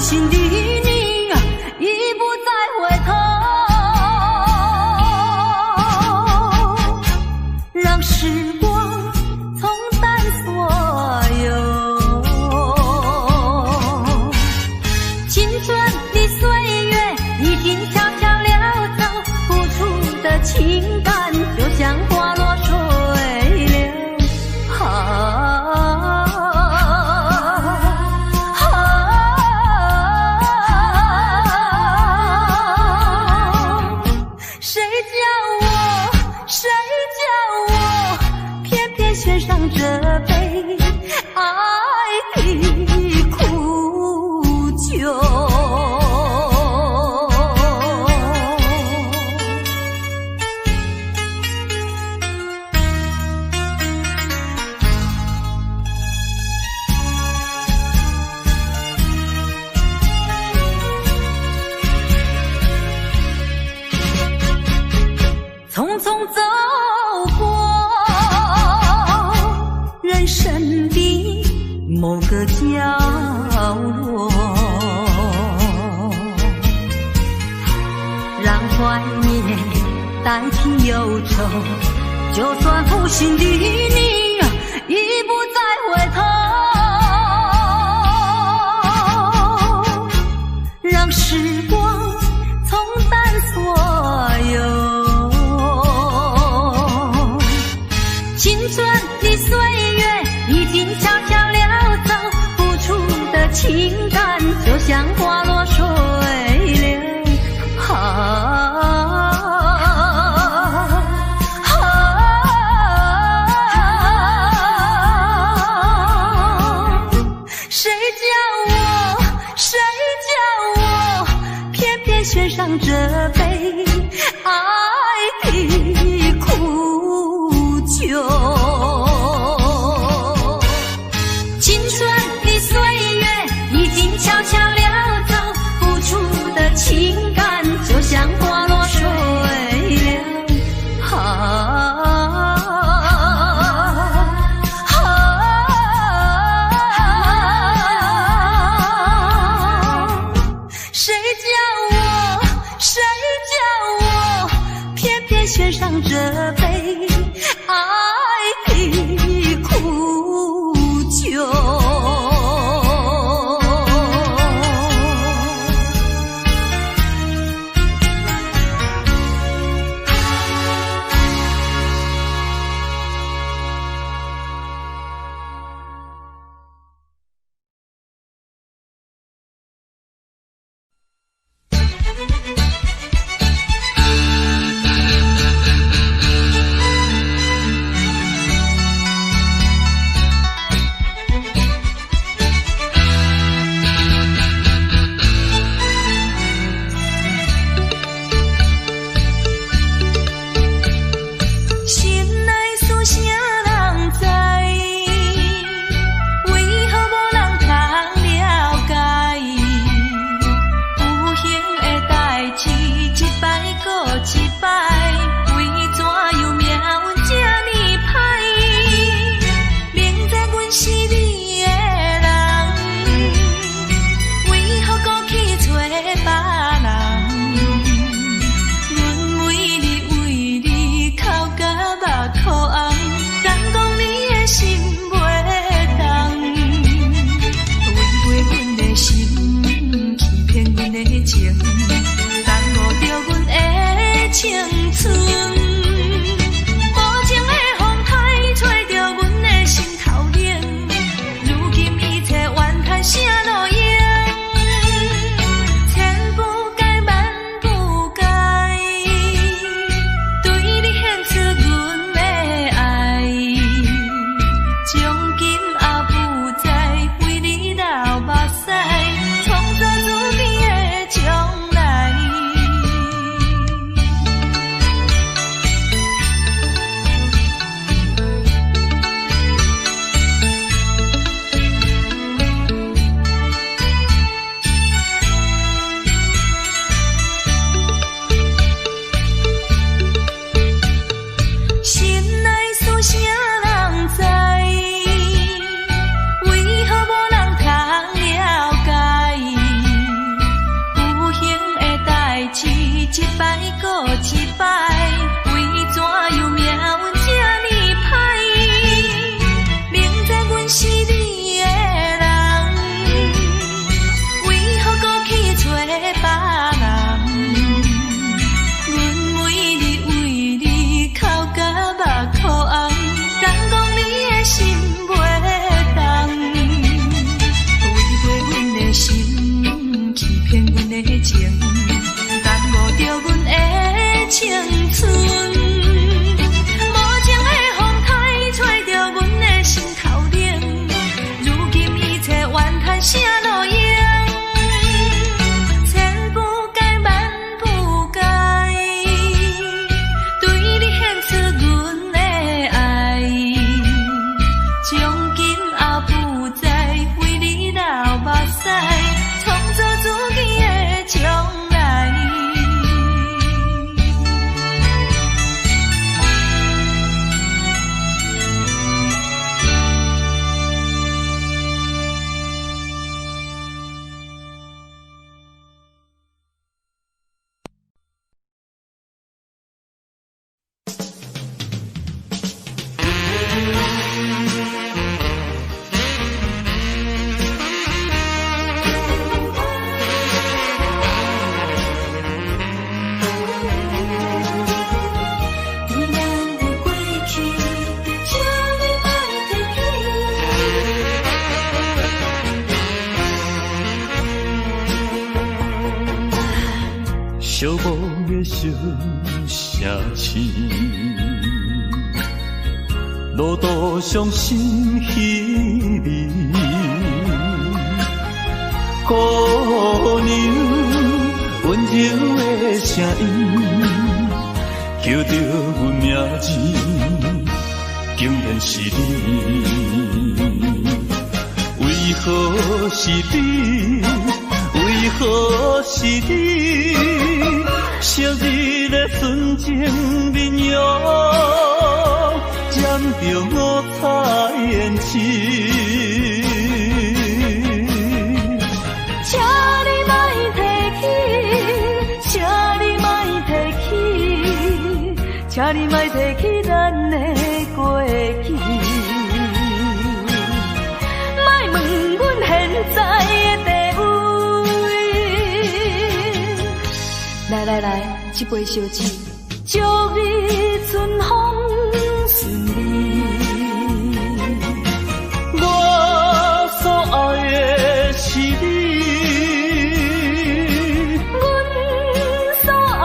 心的你，已不再回头，让时光冲淡所有。青春的岁月已经悄悄溜走，付出的情感就像花落水流。献上这杯爱的苦酒。匆匆走过人生的某个角落，让怀念代替忧愁，就算负心的你已不再回头，让时光冲淡所有。青春的岁月已经悄悄溜走，付出的情感就像花落水流。谁叫我偏偏献上这杯爱的苦酒。青春的岁月已经悄悄溜走，付出的情感就像花落水流。谁叫我偏偏献上这杯爱的苦酒。的相写亲，路途伤心稀微，姑娘温柔的声音，叫着阮名字，竟然是你。为何是你？为何是你？昔日的纯情面容，染着五彩胭脂。请你莫提起，请你莫提起，请你莫提起咱的过去。莫问阮现在的地位。来，一杯烧酒，祝你春风顺利。我所爱的是你，阮所爱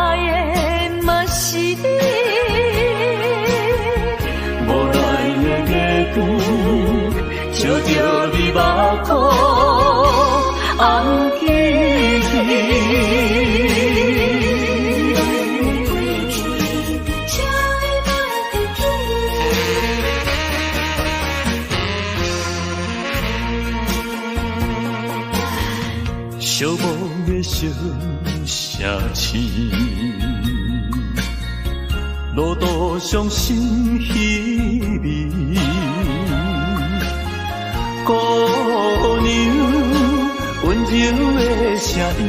的嘛是你。无奈的月光，照着你目眶，红记忆。寂寞的相写亲，路途伤心稀微。姑娘温柔的声音，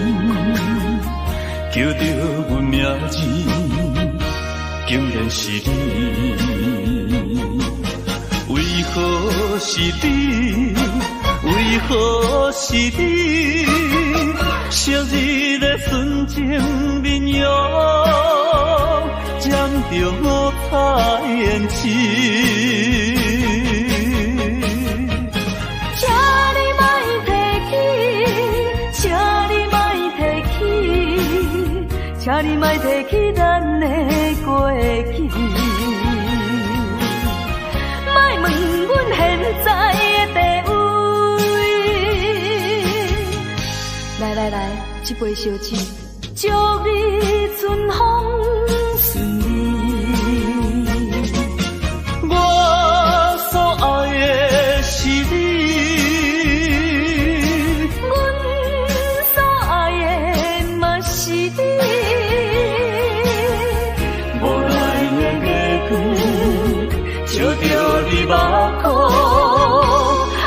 叫着阮名字，竟然是你。为何是你？为何是你？昔日的纯情面容，染着五彩胭脂。请你莫提起，请你莫提起，请你莫提起咱的过去。莫问阮现在的地位。来，一杯烧酒，祝你春风顺利。我所爱的是你，阮所爱的嘛是你。无奈的月光，照着你目眶，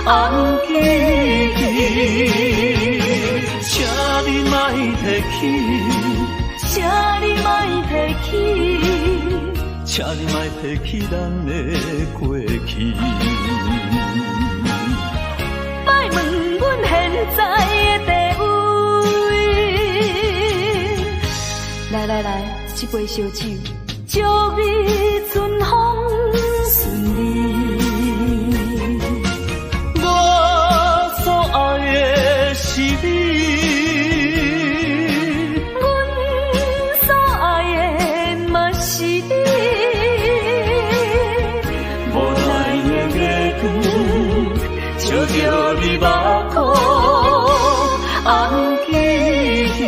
红记忆。请你莫提起，请你莫提起，请你莫提起咱的过去。莫问阮现在的地位。来，一杯烧酒，祝你春风顺利。我所爱的是你。照着你目眶，红记忆。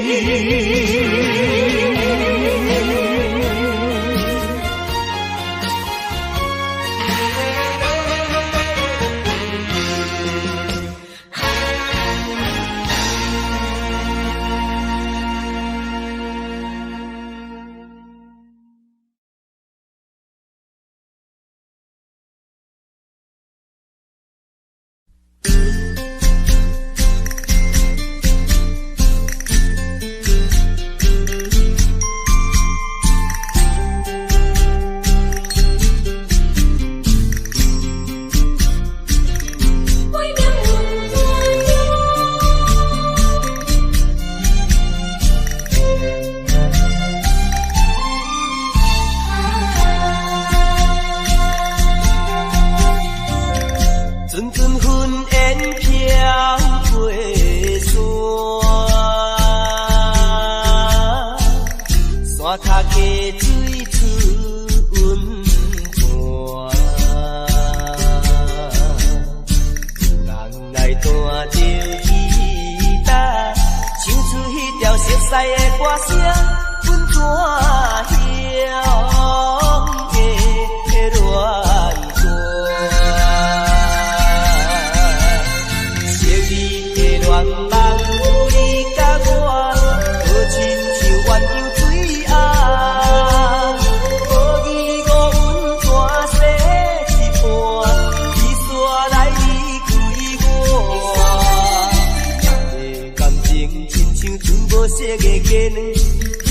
色的鸡卵，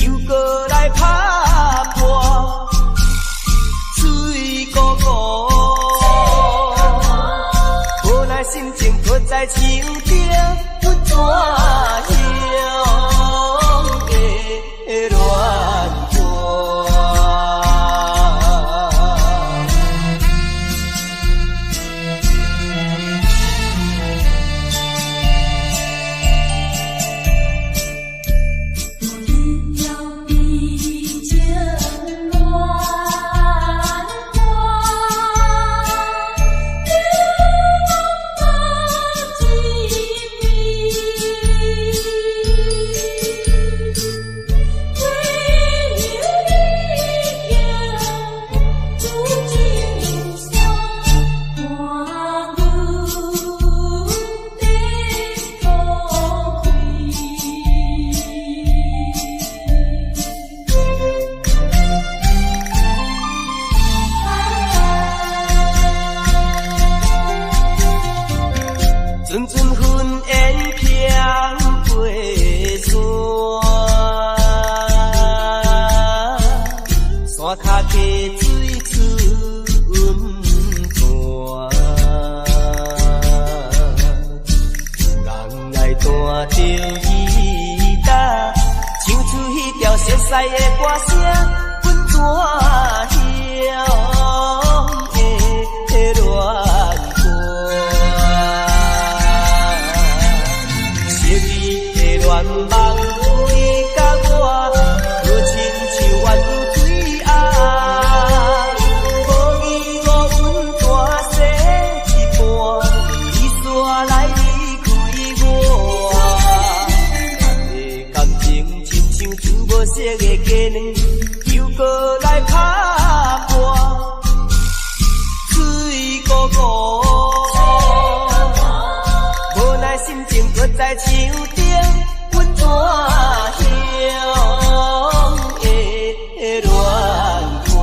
又过来拍破，水姑姑，无奈心情搁在情中，不怎样的乱过。阵阵云烟飘过山，山脚溪水春泉，人来弹着吉他，唱出迄条熟悉的歌声，阮怎样的乱过？恋梦你甲我，好亲像缘有水暗，无义无阮大西一半，你煞来离开我。咱的感情亲像煮无熟的鸡卵，又过来拍破，水姑姑，无奈心情搁在手中。怎样的乱过？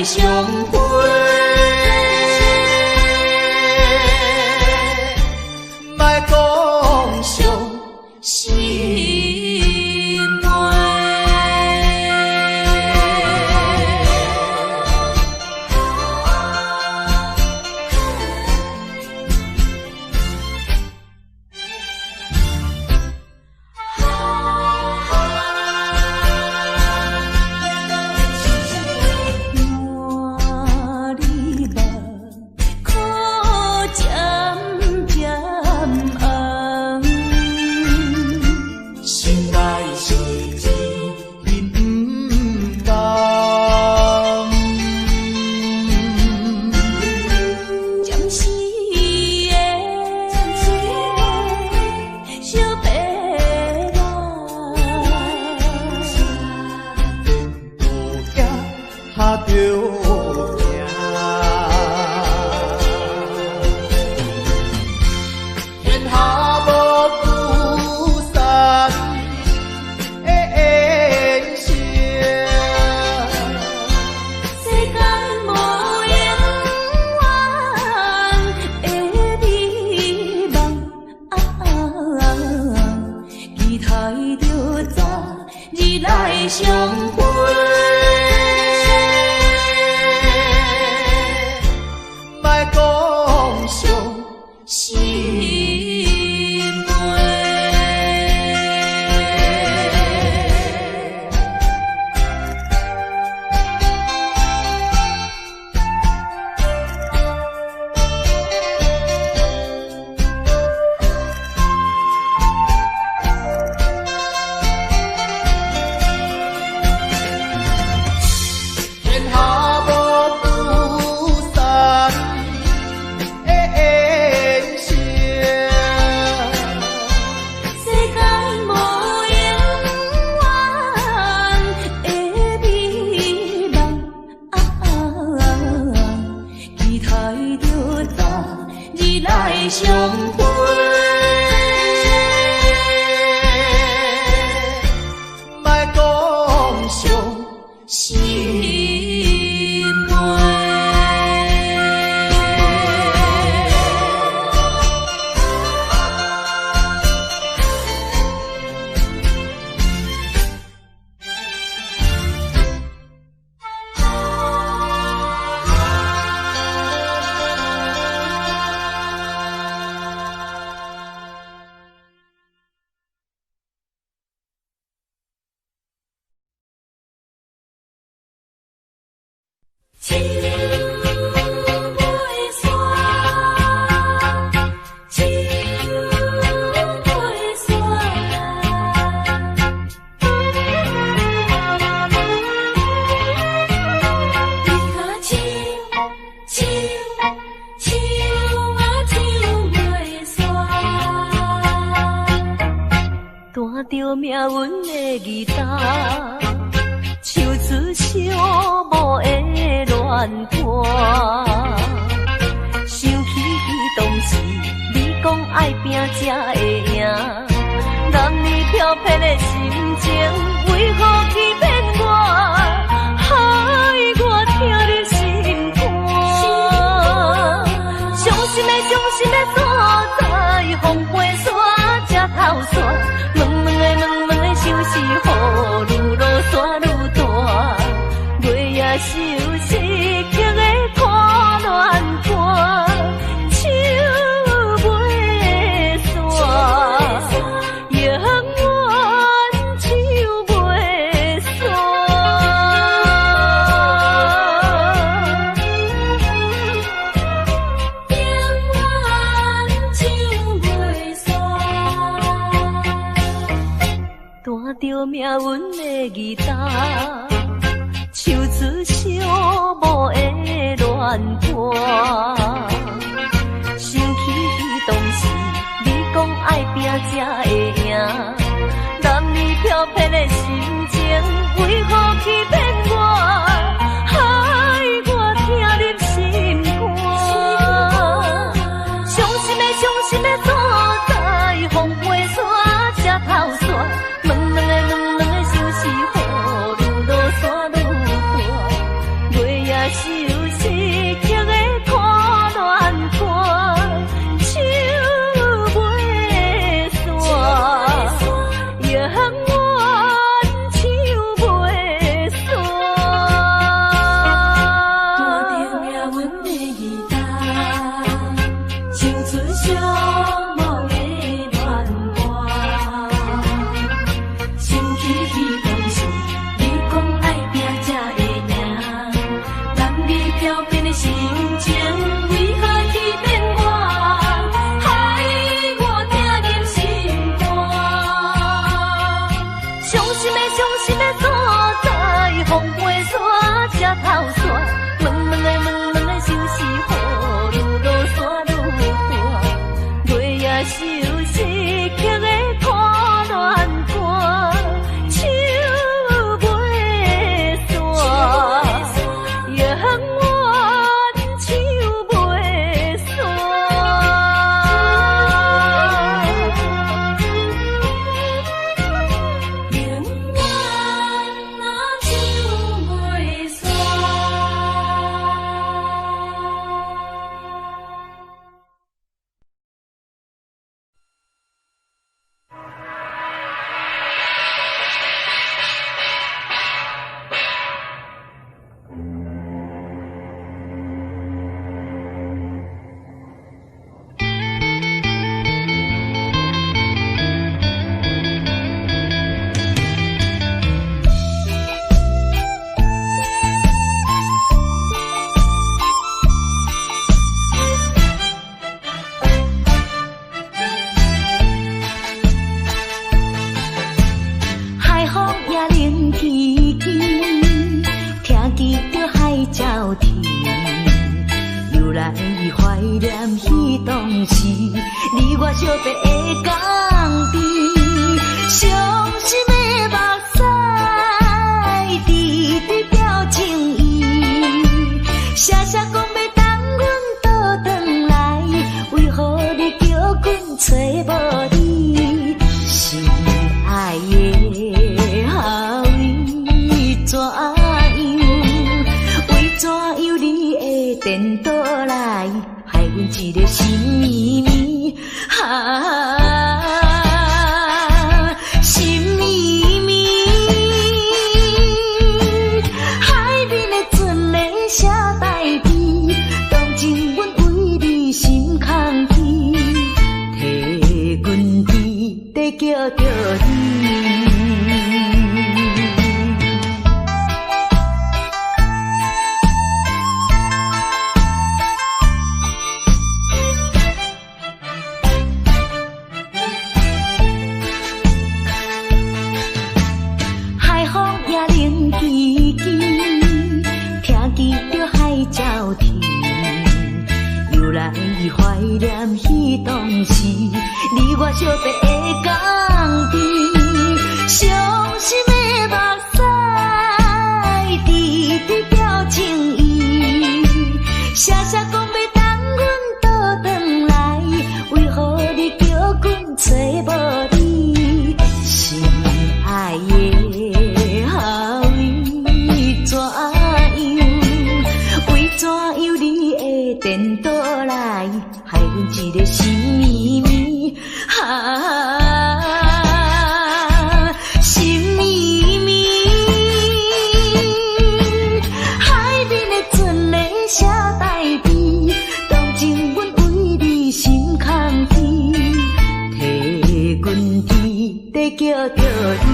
相会，莫讲伤心话。白来。下着命，天下无不散的缘情，世间无永远的美梦，期待着早日来相会。莫讲伤心悲。天下无不散的缘情，世间无永远的美梦，期待着早日来相会。莫讲伤心悲。树袂散，树袂散。弹着命运的吉他，唱出寂寞的恋歌。想起当时你讲爱拼才会赢，男女飘撇的心情，为何欺骗我，害我听你心肝？伤心的所在，风飞沙才透煞。问的想是雨愈落山愈大，月夜愁思曲的看乱歌，手袂散，永远手袂散。弹着命运的吉他，唱出寂寞的恋歌。想起当时你讲爱拼才会赢，男女飘撇的心情，为何欺骗我，害我听入心肝？伤心的所在，风飞沙才透煞。问的想是雨愈落山愈大，月夜愁思曲的看乱歌，手袂散，永远手袂散。弹着命运的吉他，唱出寂寞的恋歌。想起当时你讲爱拼才会赢，男女飘撇的心情，为何欺骗我，害我听入心肝？伤心的所在，风飞沙才透煞。问的想是雨愈落山愈大，月夜愁思曲的念彼当时，你我相别的港边，伤心的目屎，滴滴表情意，写写讲要等阮倒转来，为何你叫阮找无你？心爱的后为怎样？为怎样你会颠倒来，害阮一个心绵绵心绵绵，海面的船咧写代志，当真阮为你心空虚，替阮伫在叫着你。怀念彼当时，你我相别的港边，伤心的目屎，滴滴表情意，写写讲要等阮倒转来，为何你叫阮找无你？心爱的后为怎样？为怎样你会颠倒来？害阮一个心绵绵心绵绵，海面的船咧写代志，当真阮为你心空虚，替阮伫在叫着你。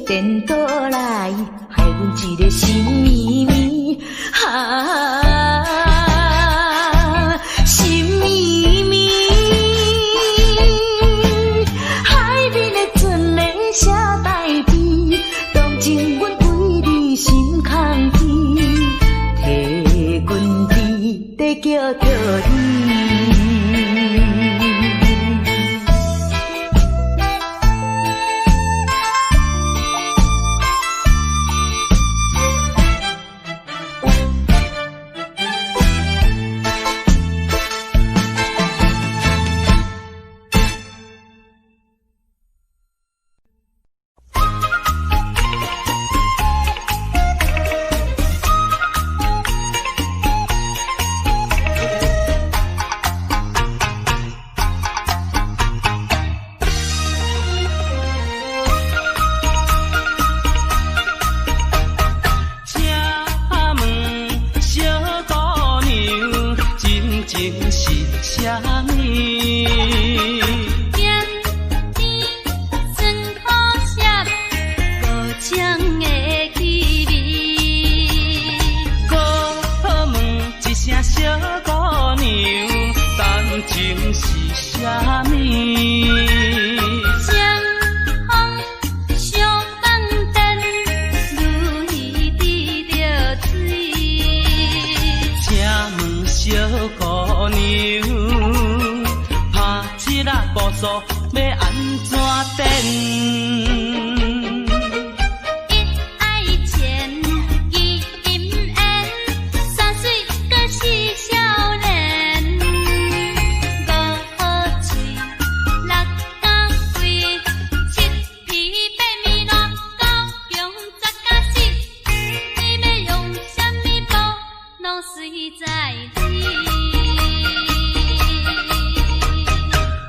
颠倒来，害阮一个心绵绵心绵绵，海面的船咧写代志，当真阮为你心空虚，替阮伫在叫着你。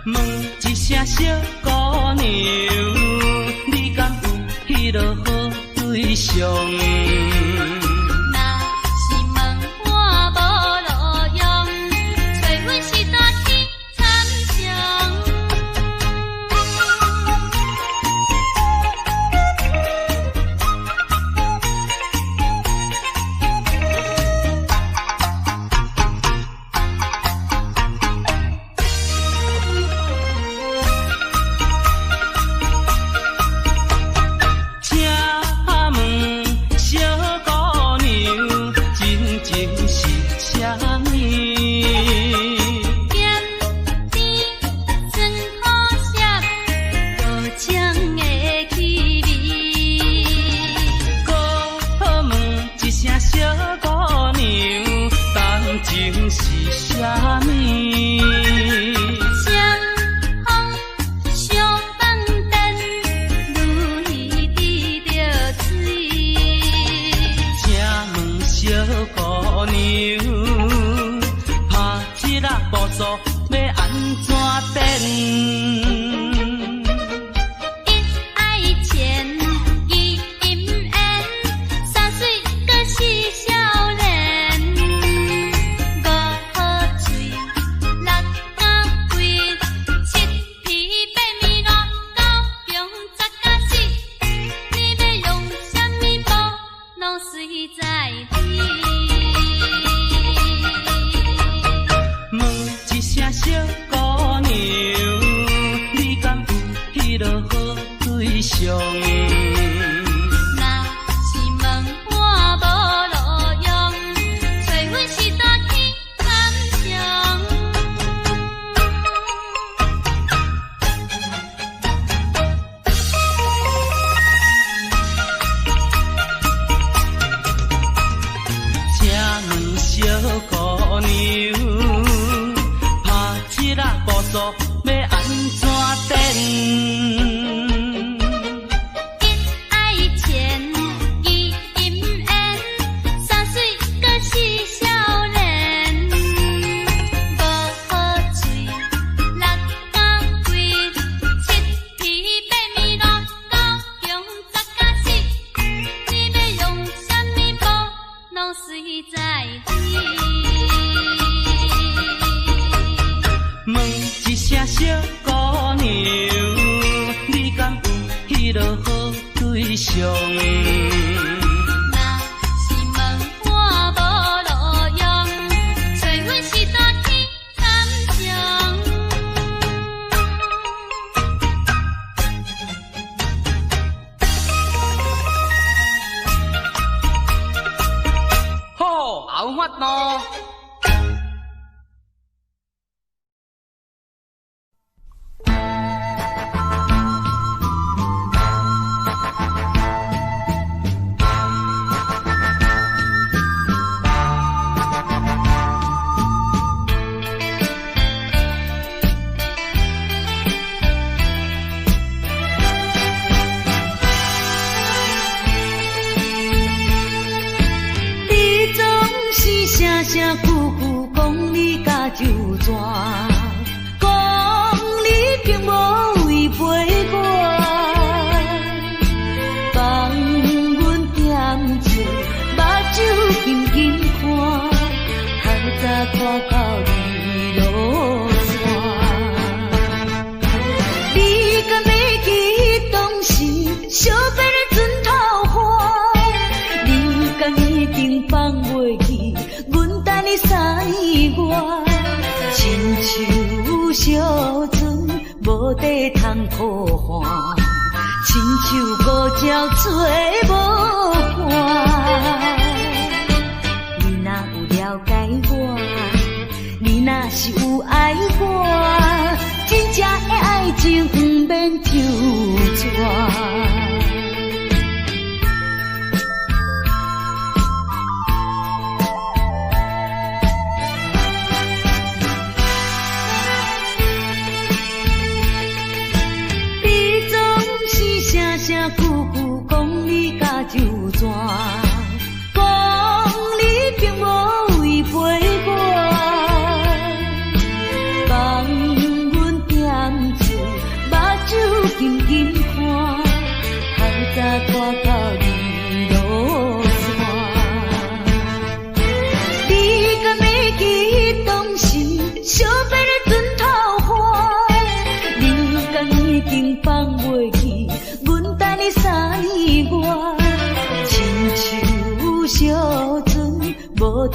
问一声小姑娘，你敢上。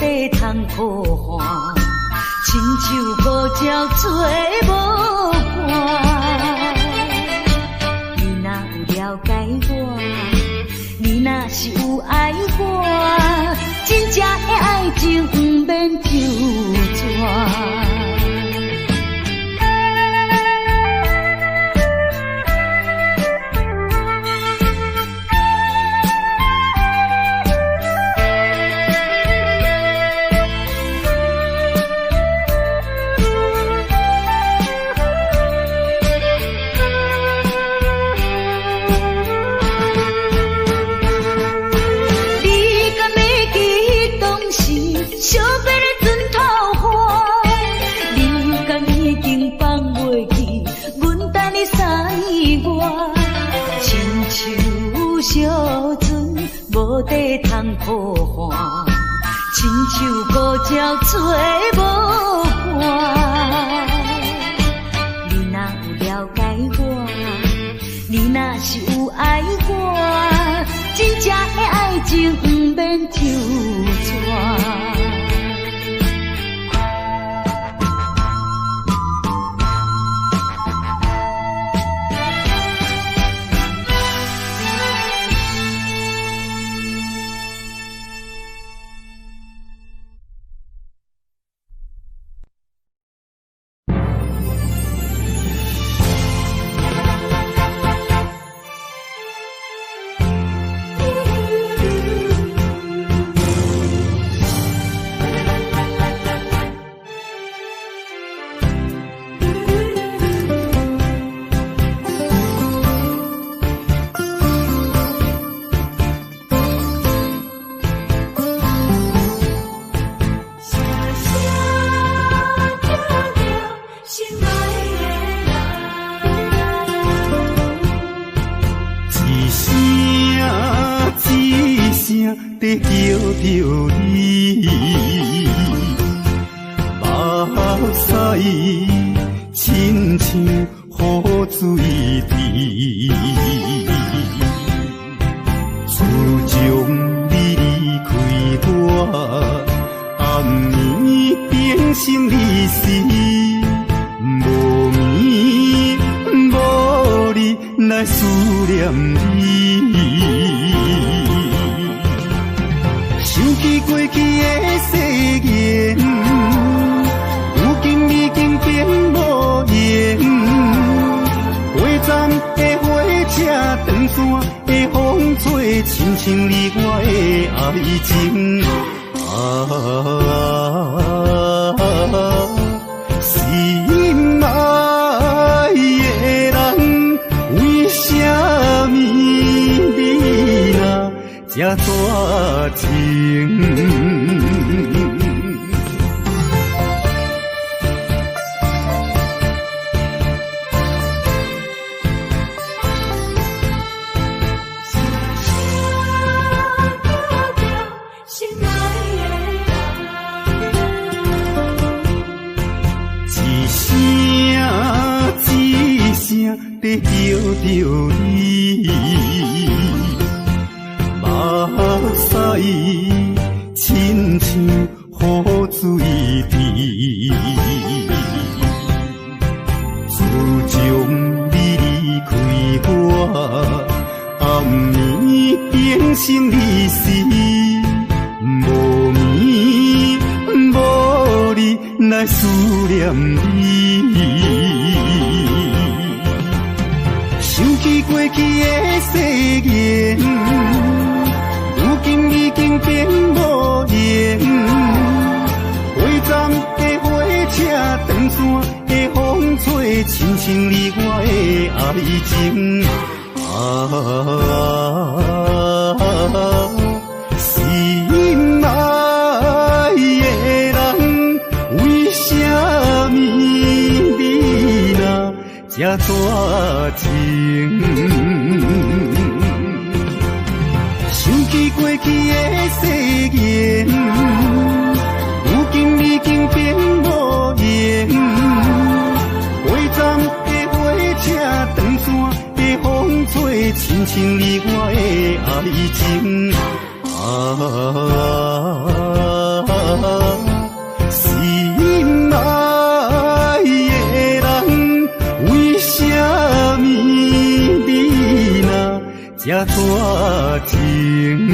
地通抱寒，亲像孤鸟做无伴。你若有了解我，你若是有爱我，真正的爱情不免求绝。惜别的船头花，你敢已经放袂记，阮等你3月，亲像小船无地通抱寒，亲像孤鸟做无伴。你若有了解我，你若是有爱我，真正的爱情不免求绝。在叫着你，目屎亲像雨水滴，自从你离开我，暗暝变成离死，无眠无日来思念你。想起过去的誓言，如今已经变无言。火站的火车，长线的风吹，亲像你我的爱情。心爱的人，为什么你若这绝情？在叫着你，目屎亲像雨水滴。自从你离开我，暗暝变成离死，无眠无日来思念你。想起过去的誓言，如今已经变无言。火站的火车，长线的风吹，亲像你我的爱情。心爱的人，为什么你若这绝情？想起过去的誓言，如今已经变无言。火站的火车，长线的风吹，亲像你我的爱情。大情。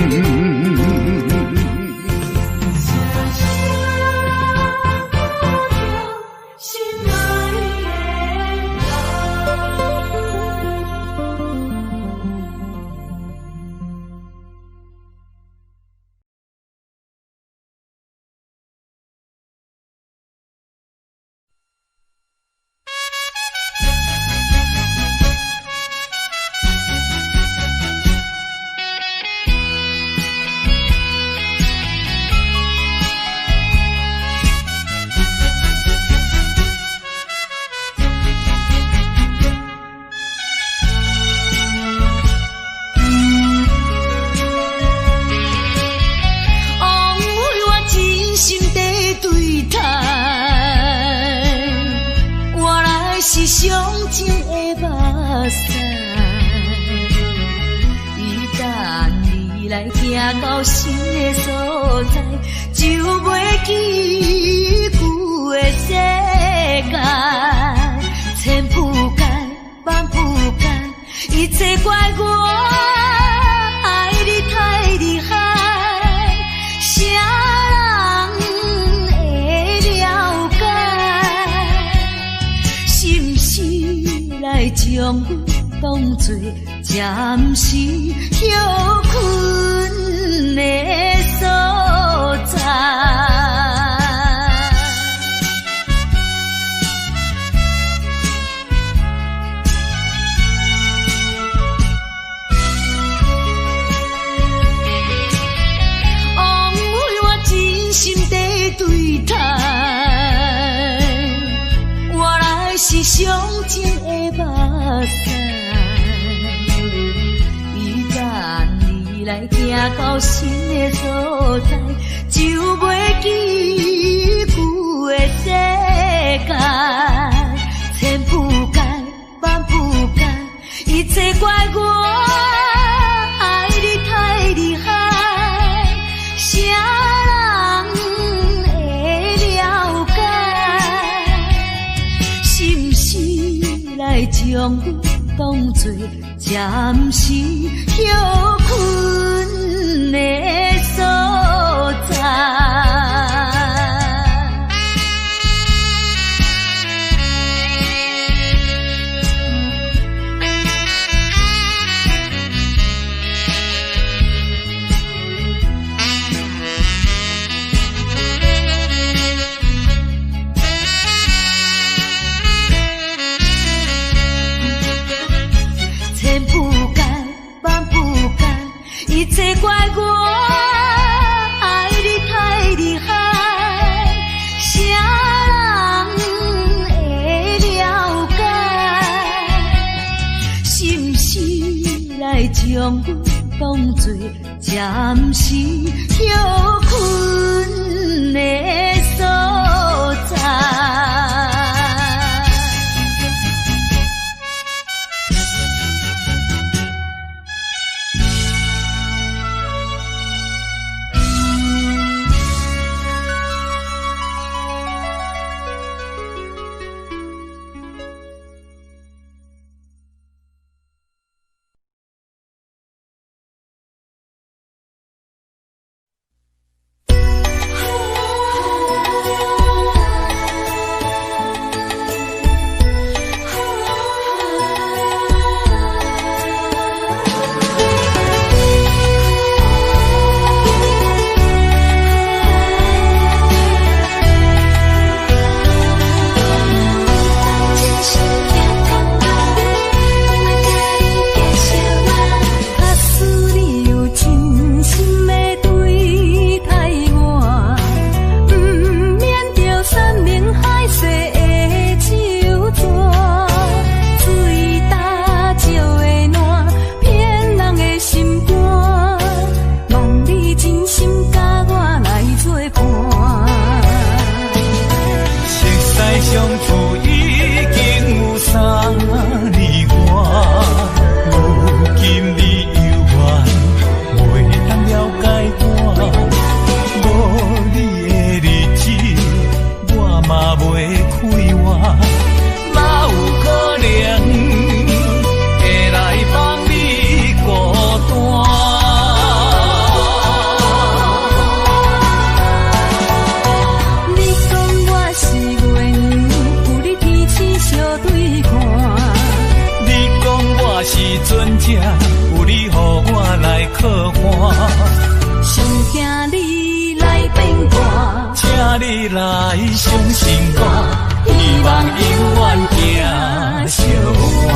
行到新的所在，就袂记旧的世界。千铺盖万铺盖，一切怪我爱你太厉害。啥人会了解？是不是来将我当作暂时休困的所在？枉费我真心地对待，原来是上情的目屎。来行到新的所在，就袂记旧的世界。千铺盖万铺盖，一切怪我爱你太厉害。啥人会了解？是不是来将我当作暂时休困的所在？千铺盖万铺盖，一切怪我爱你太厉害。啥人会了解？是不是来将我当作暂时休困的所在？可欢。上惊你来变卦，请你来相信我，希望永远行相伴。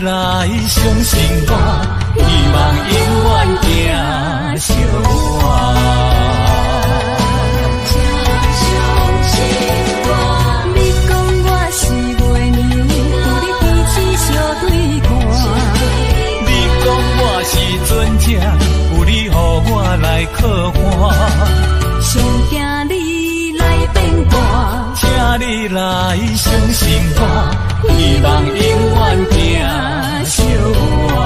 来相信我，希望永远行相伴。相信我，你讲我是月亮，有你天星相对看。你讲我是船只，有你予我来靠岸。上惊你来变卦，请你来相信我，希望永远行相伴。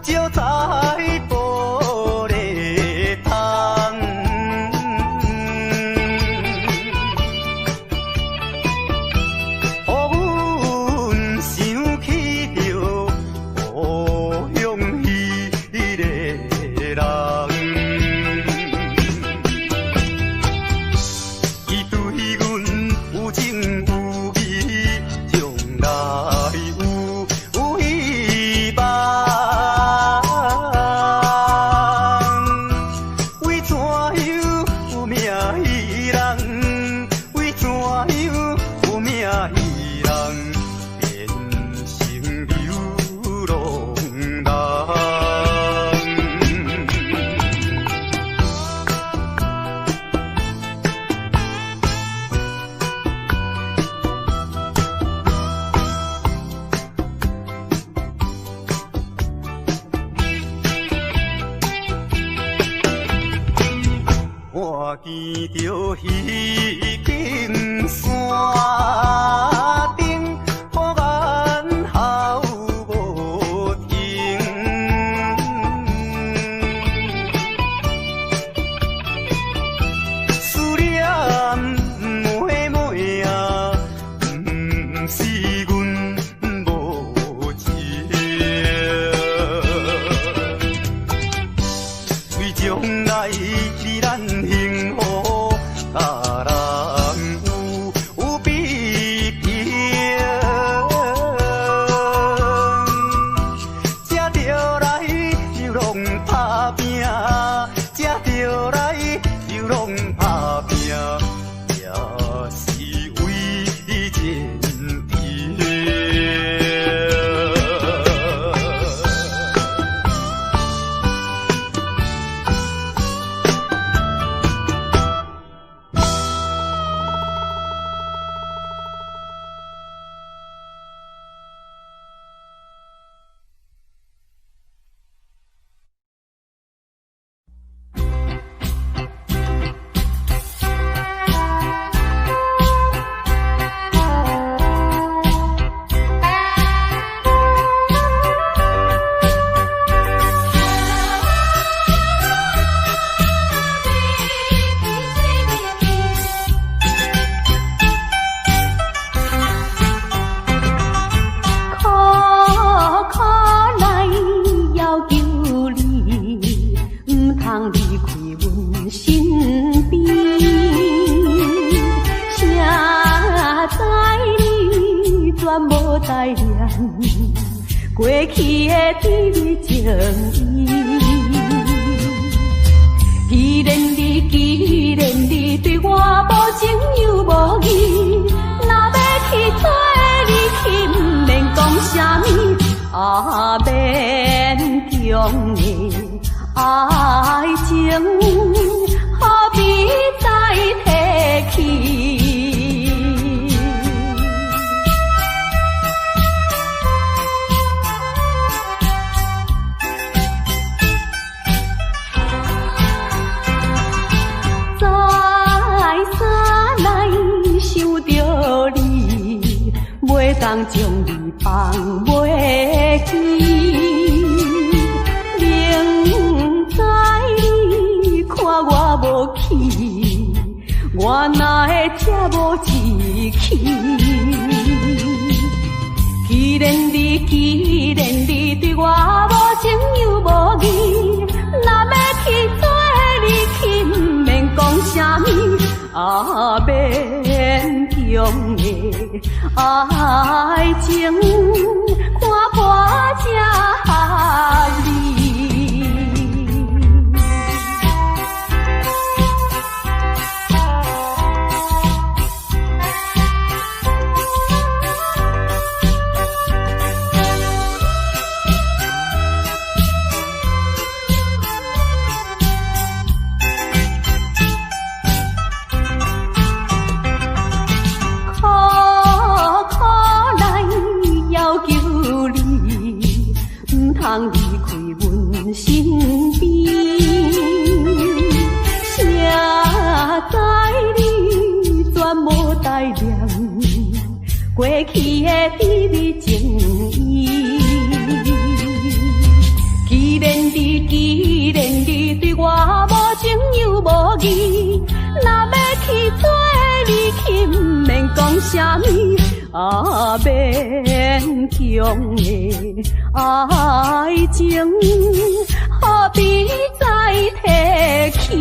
照在玻璃窗。我见着彼根山顶，忽然好无停。思念妹妹啊，不是阮无情，为将来是咱幸福，甲人有比拼，才着来就拢打拼，才着来就拢打拼，也是为前程。过去的甜蜜情意，既然你对我无情又无义，若要去做你去，不免讲啥物，免强的爱情，何必再提起？袂当将你放袂记，明知你看我无起，我哪会这无志气？既然你对我无情又无义，若要去做你去，不免讲啥物，免强的爱情，看破这合理。通离开阮身边，谁知你全无代念过去的甜蜜情意。既然你对我无情又无义，若要去做你去，不免讲啥物，免强的爱情，何必再提起？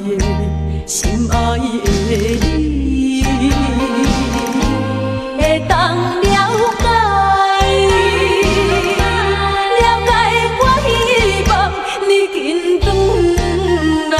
的，心爱的你，会当了解，了解我希望你紧转来。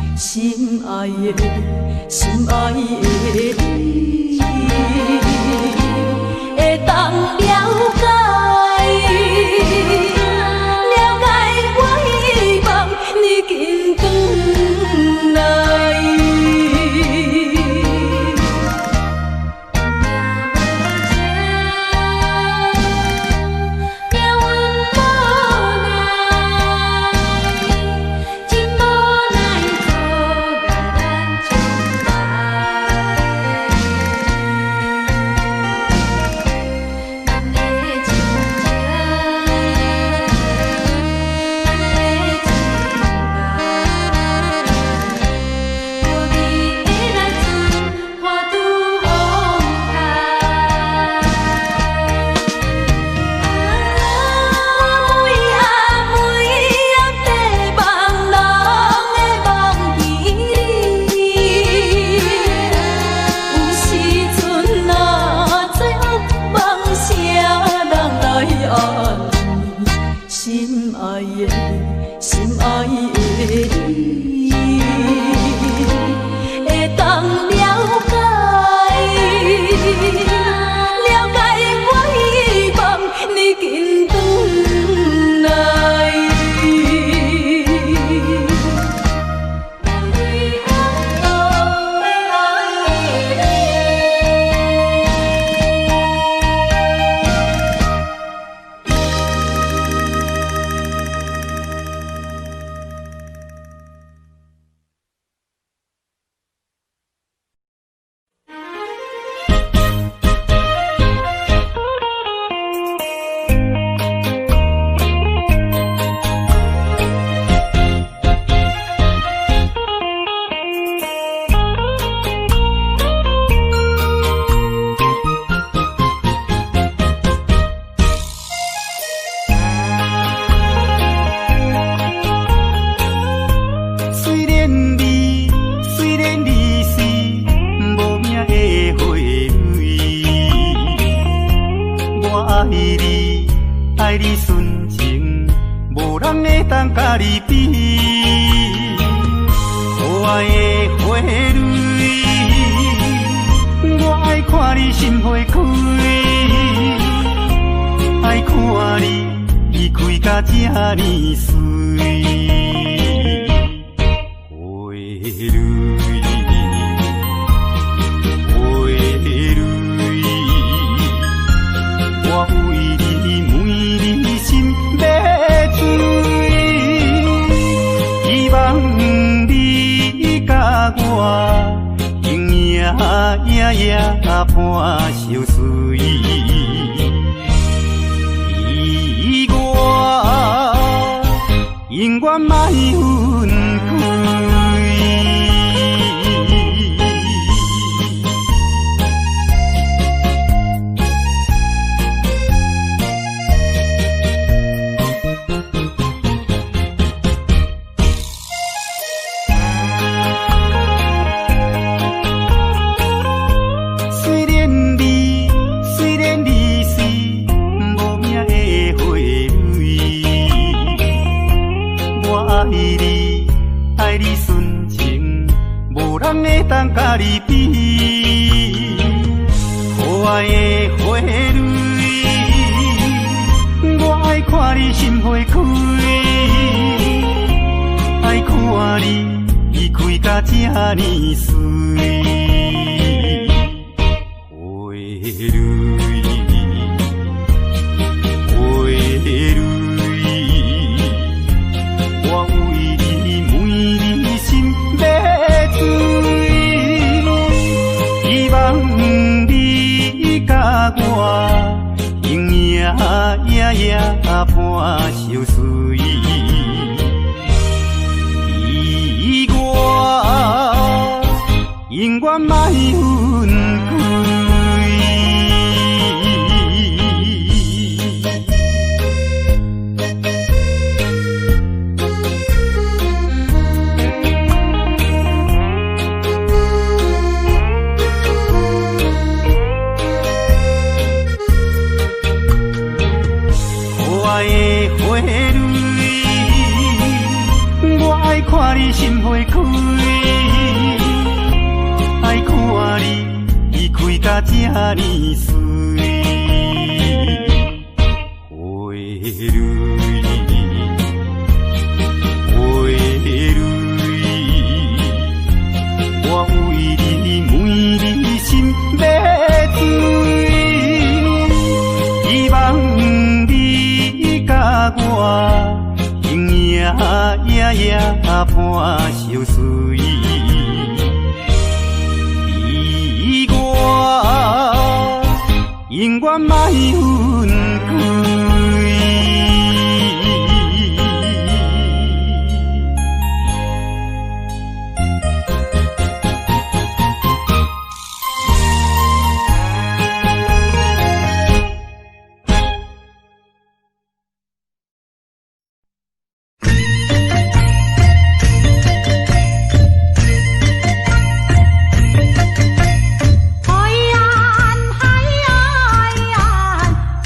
心爱的，心爱的你，会当了解，了解我希望你紧转来。爱你纯情，无人会当甲你比。可爱的花蕊，我爱看你心花开，爱看你开甲这呢水。伴相随，意我永远莫分开。爱你，爱你纯情，无人会当甲你比。可爱的花蕊，我爱看你心花开，爱看你开甲这呢水。花蕊，花蕊，我为你每日心要醉，希望你甲我永远伴相随。你我永远莫分开。花蕊，我爱看你心花开，爱看你开甲这呢水。花蕊，花蕊，我为你每日心要醉，希望甲我永远伴相随。你我永远莫分开。海岸，海岸，人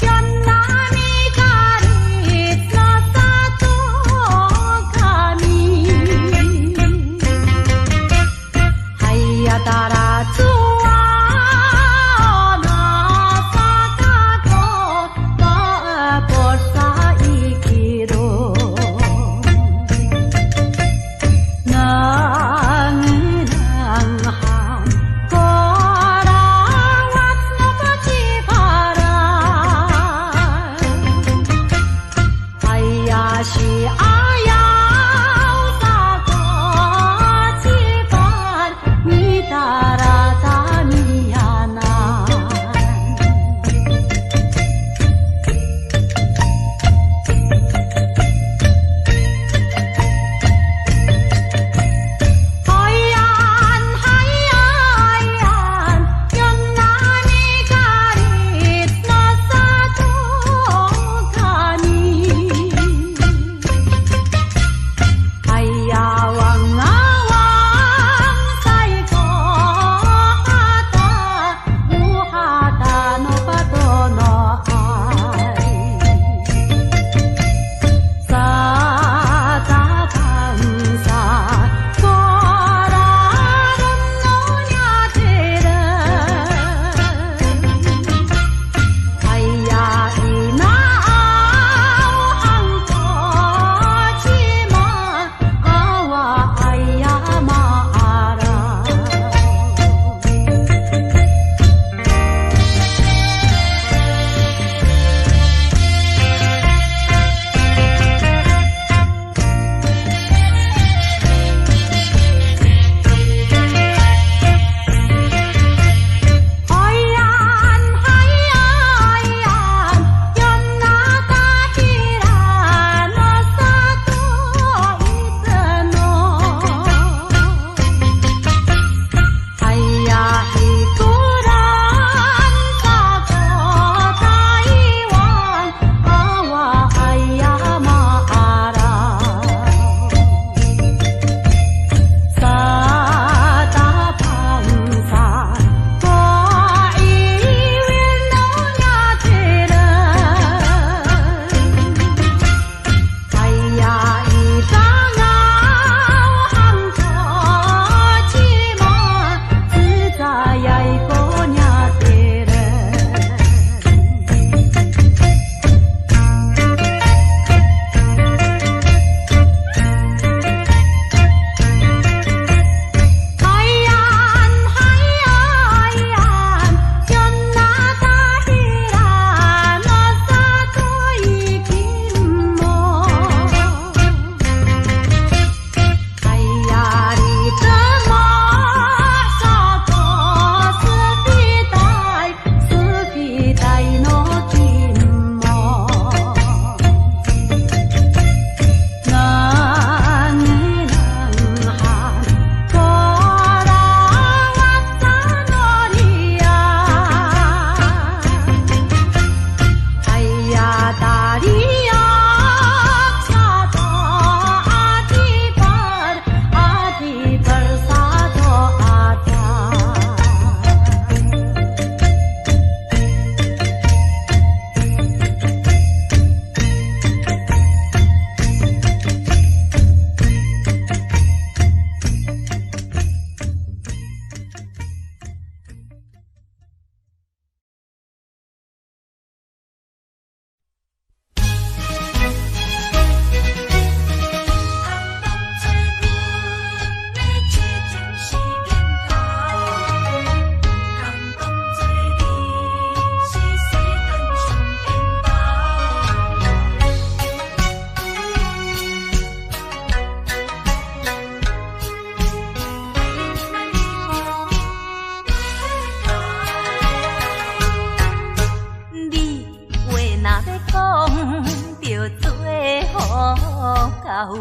空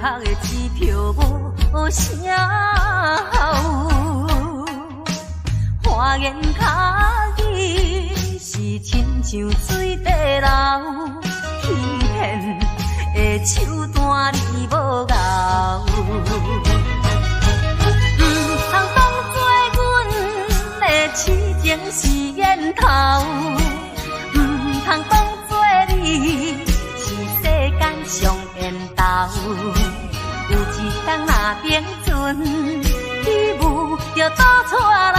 壳的支票无声效，花言巧语是亲像水地流，欺骗的手段你无咬。通当作阮的痴情是烟头，通当作你是世间上缘投。有一天若冰船起舞就倒错流，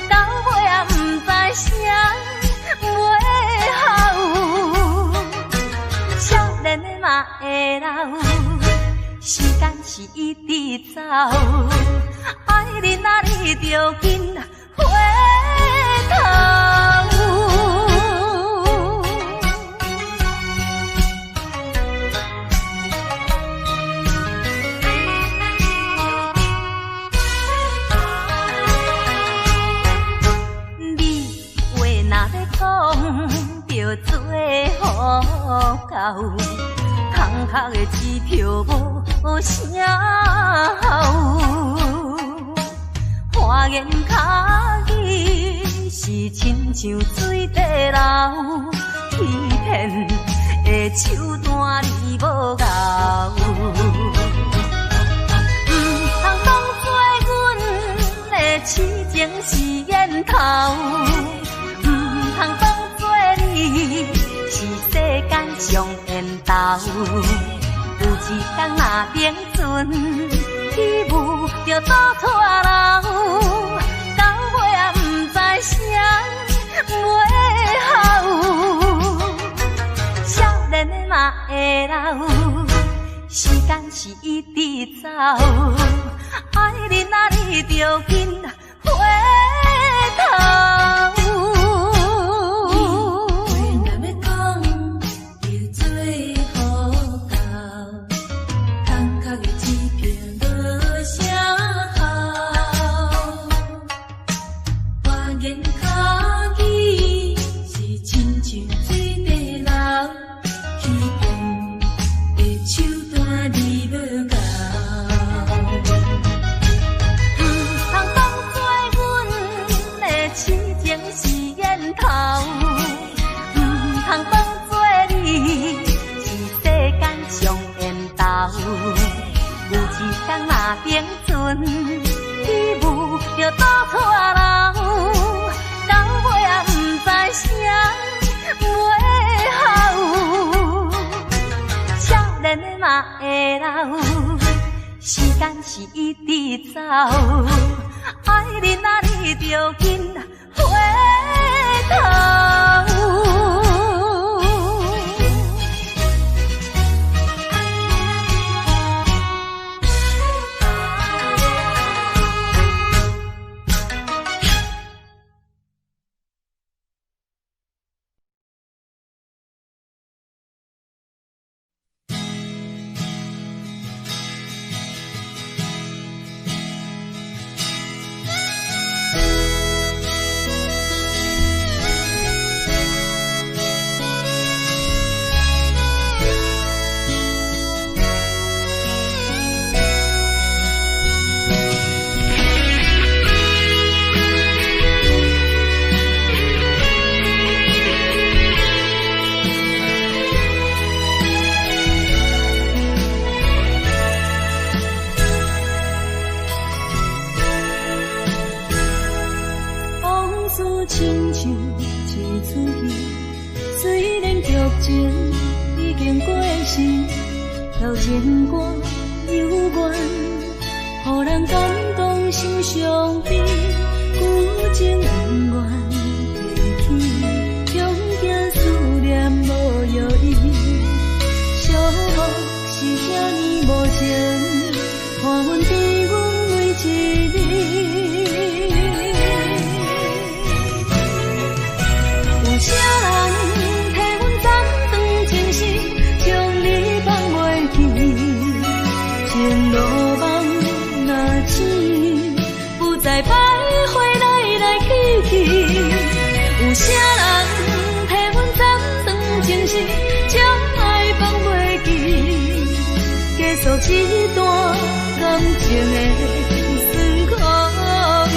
到尾也不知啥袂好。少年的嘛会老，时间是一直走，爱你啊你着紧回头。你话若要讲，着做好到。空壳的支票无声效，花言巧语是亲像水地流，欺骗的手段你无咬。通当作阮的痴情是烟头，通当作你是世间上缘投。有一天若冰船起舞就倒错流，到尾也不知啥袂好。少年的嘛会老，时间是一直走，爱你啊你着紧回头。冰船起舞就倒错流，到尾也不知啥袂好。少年的嘛会老，时间是一直走，爱你啊你着紧回头。调情歌幽怨，予人感动心伤悲，旧情恩怨提起，终惊思念无药医。寂寞是遐尼无情，看阮比阮每一日。有啥人替阮斩断情丝，将你放袂记？前路梦若醒，不再徘徊来来去去。有啥人替阮斩断情丝，将爱放袂记？束一段感情的酸苦味。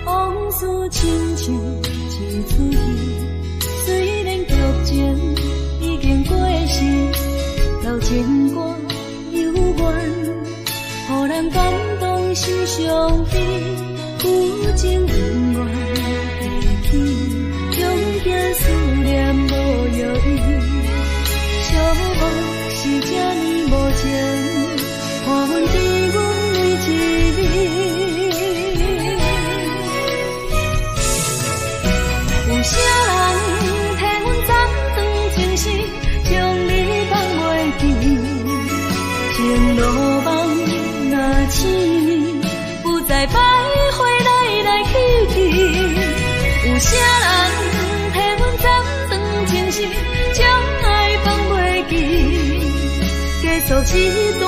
往事亲像一出戏，虽然剧情已经过时，老情歌犹原，予人感动心伤悲，有情永远会记，永远思念无药医，寂寞是这呢无情，看阮伫阮每一日。有啥人替阮斩断情丝，将你放袂记？情路梦若醒，不再徘徊来来去去。有啥人替阮斩断情丝，将爱放袂记？结束一段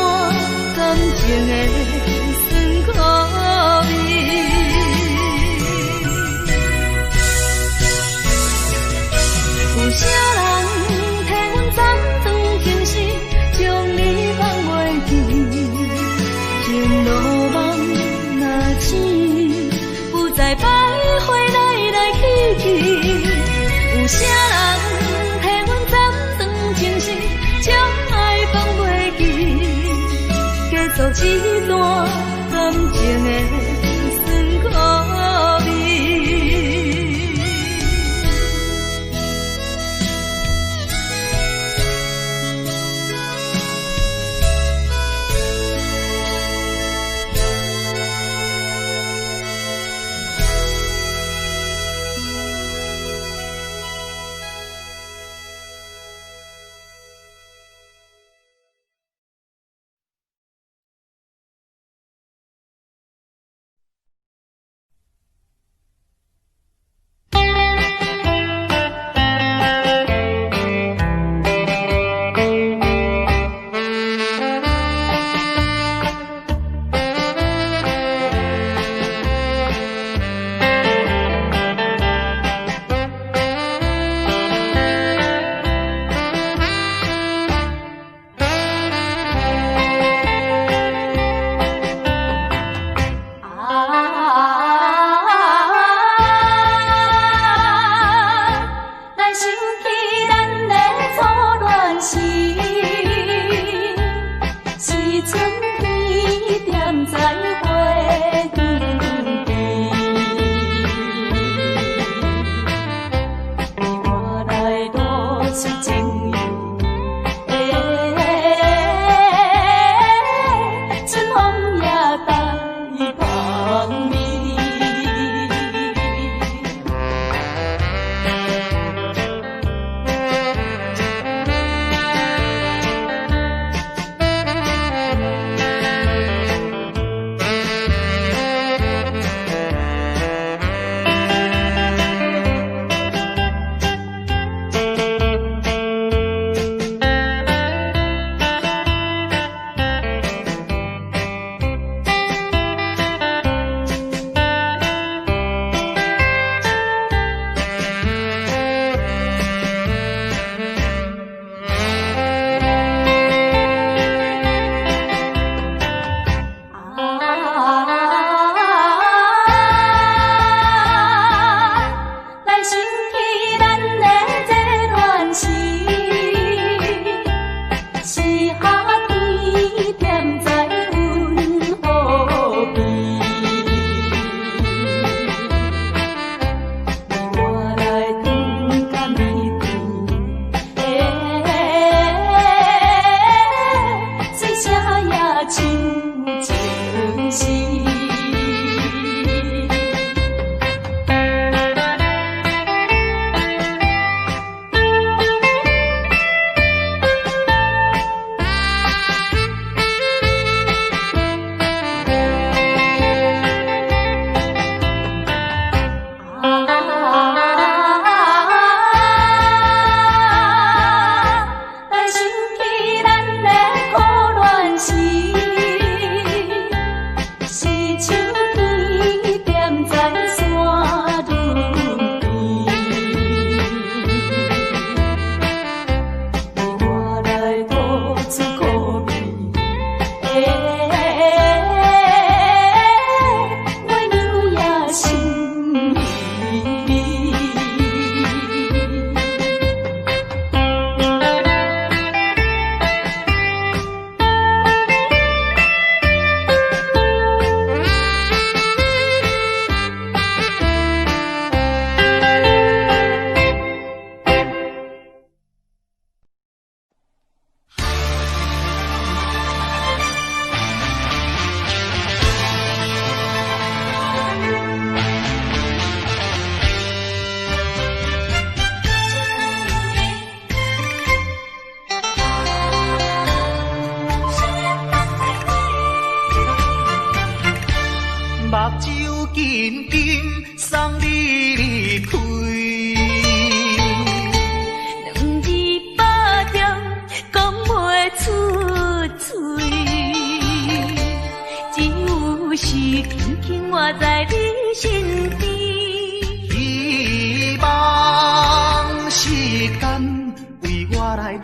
感情的酸苦味。有啥人替阮斩断情丝，将你放袂记？情路梦若醒，不再徘徊来来去去。有啥人替阮斩断情丝，将爱放袂记？结束一段感情的。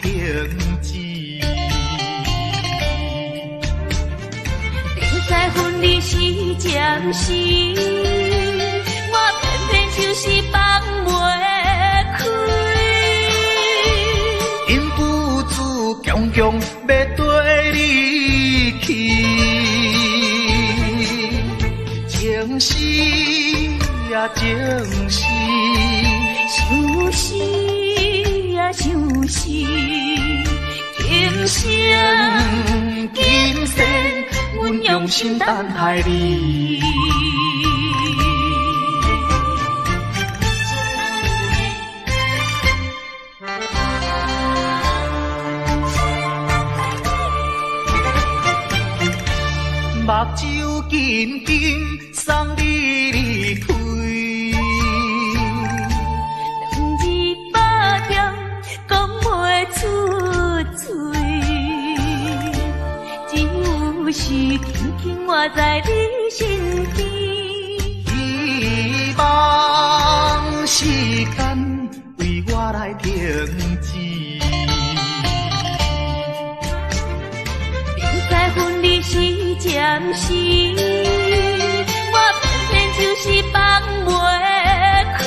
停止。定在分离时暂时，我偏偏就是放袂开。因父子强强要跟你去，情是啊情是，想是啊想是，今生今世，阮用心等待你。目睭紧紧送你离开，两字百点讲袂出嘴，只有是轻轻活在你身边。希望时间为我来停止。在分离时暂时，我偏偏就是放袂开。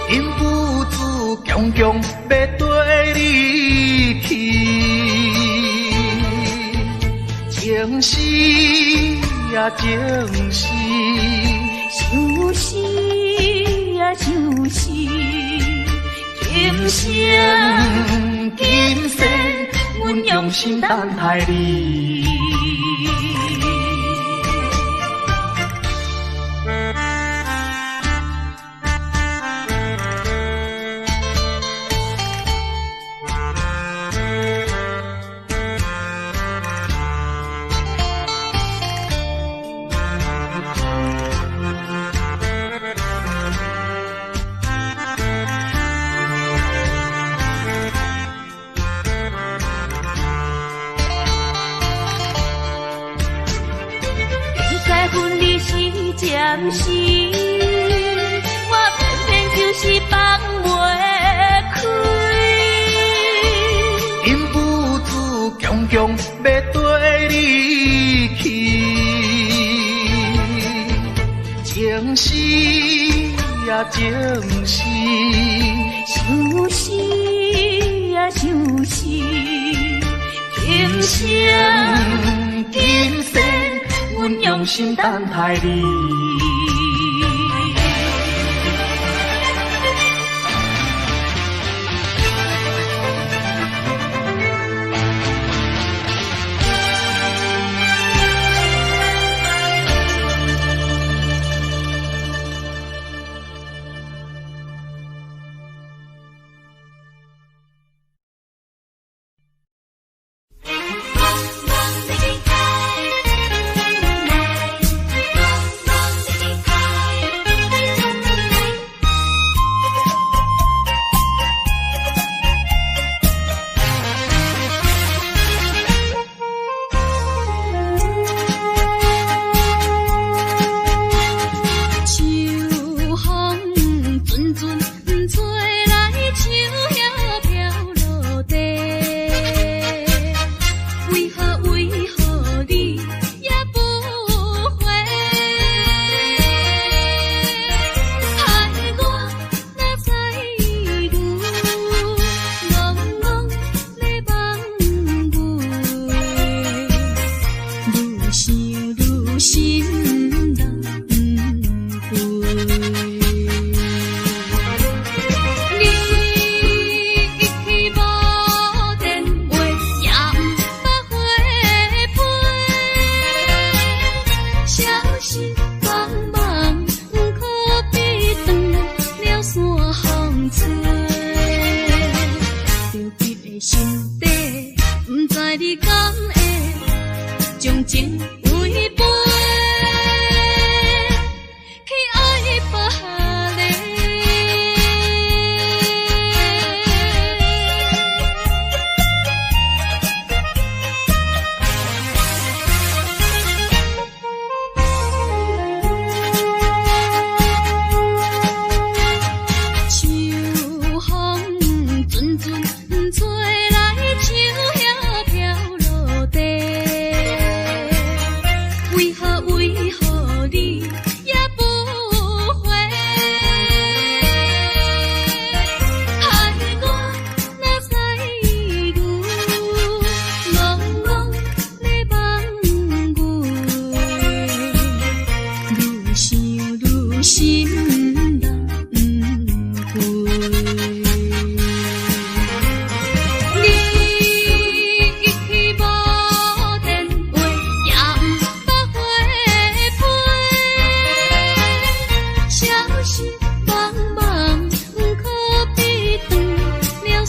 因父子强强要跟你去，情是啊情是，想是啊想是，今生今世，阮用心等待你。分离时暂时，我偏偏就是放袂开。因父子强强要跟你去，情是啊情是，想是啊想是，今生今世，阮用心等待你。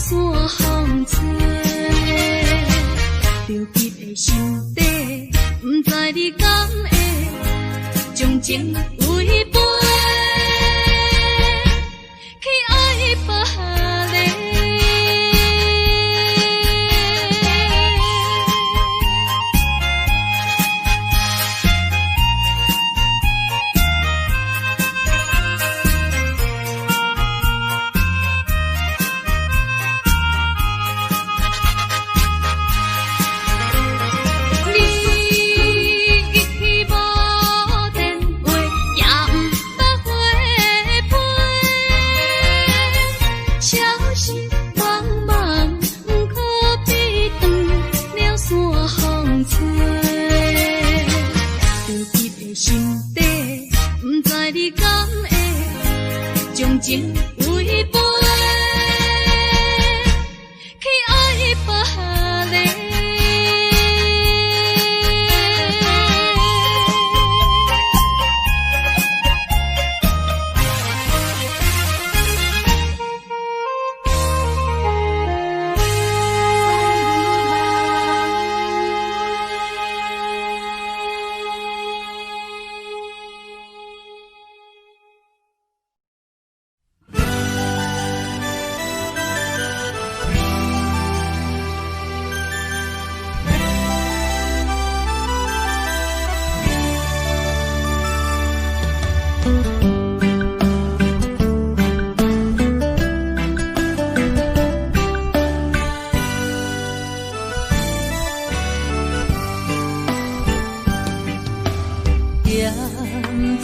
山风吹，着急的心底，不知你敢会将情违背，去爱别个。情违背，去爱别个。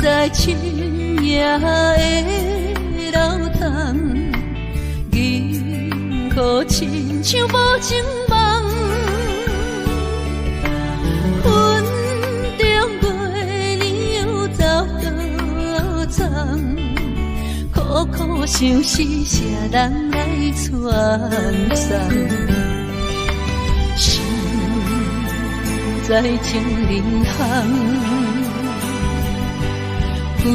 在深夜的楼堂，银河亲像无情梦，云中月亮又走多长，苦苦相思谁人来传送？心在情人行。有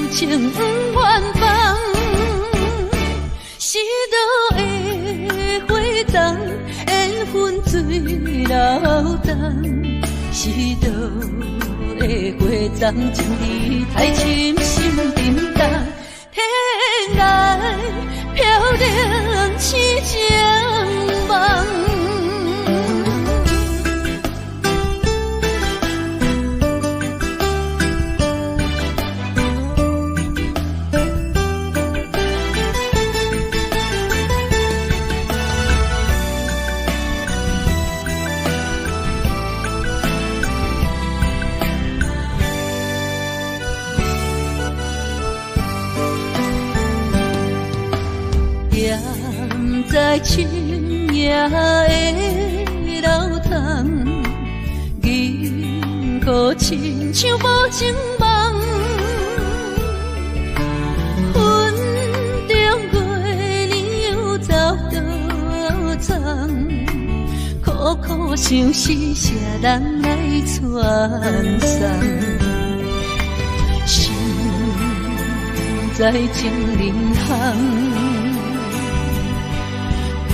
情不愿放，是倒的花丛，缘分水流动，是倒的花丛，情意太深，心沉重，天涯飘零痴情梦。在深夜的楼堂，银河亲像无情梦，云中月亮又走多长，苦苦相思谁人来传送？心在情人行。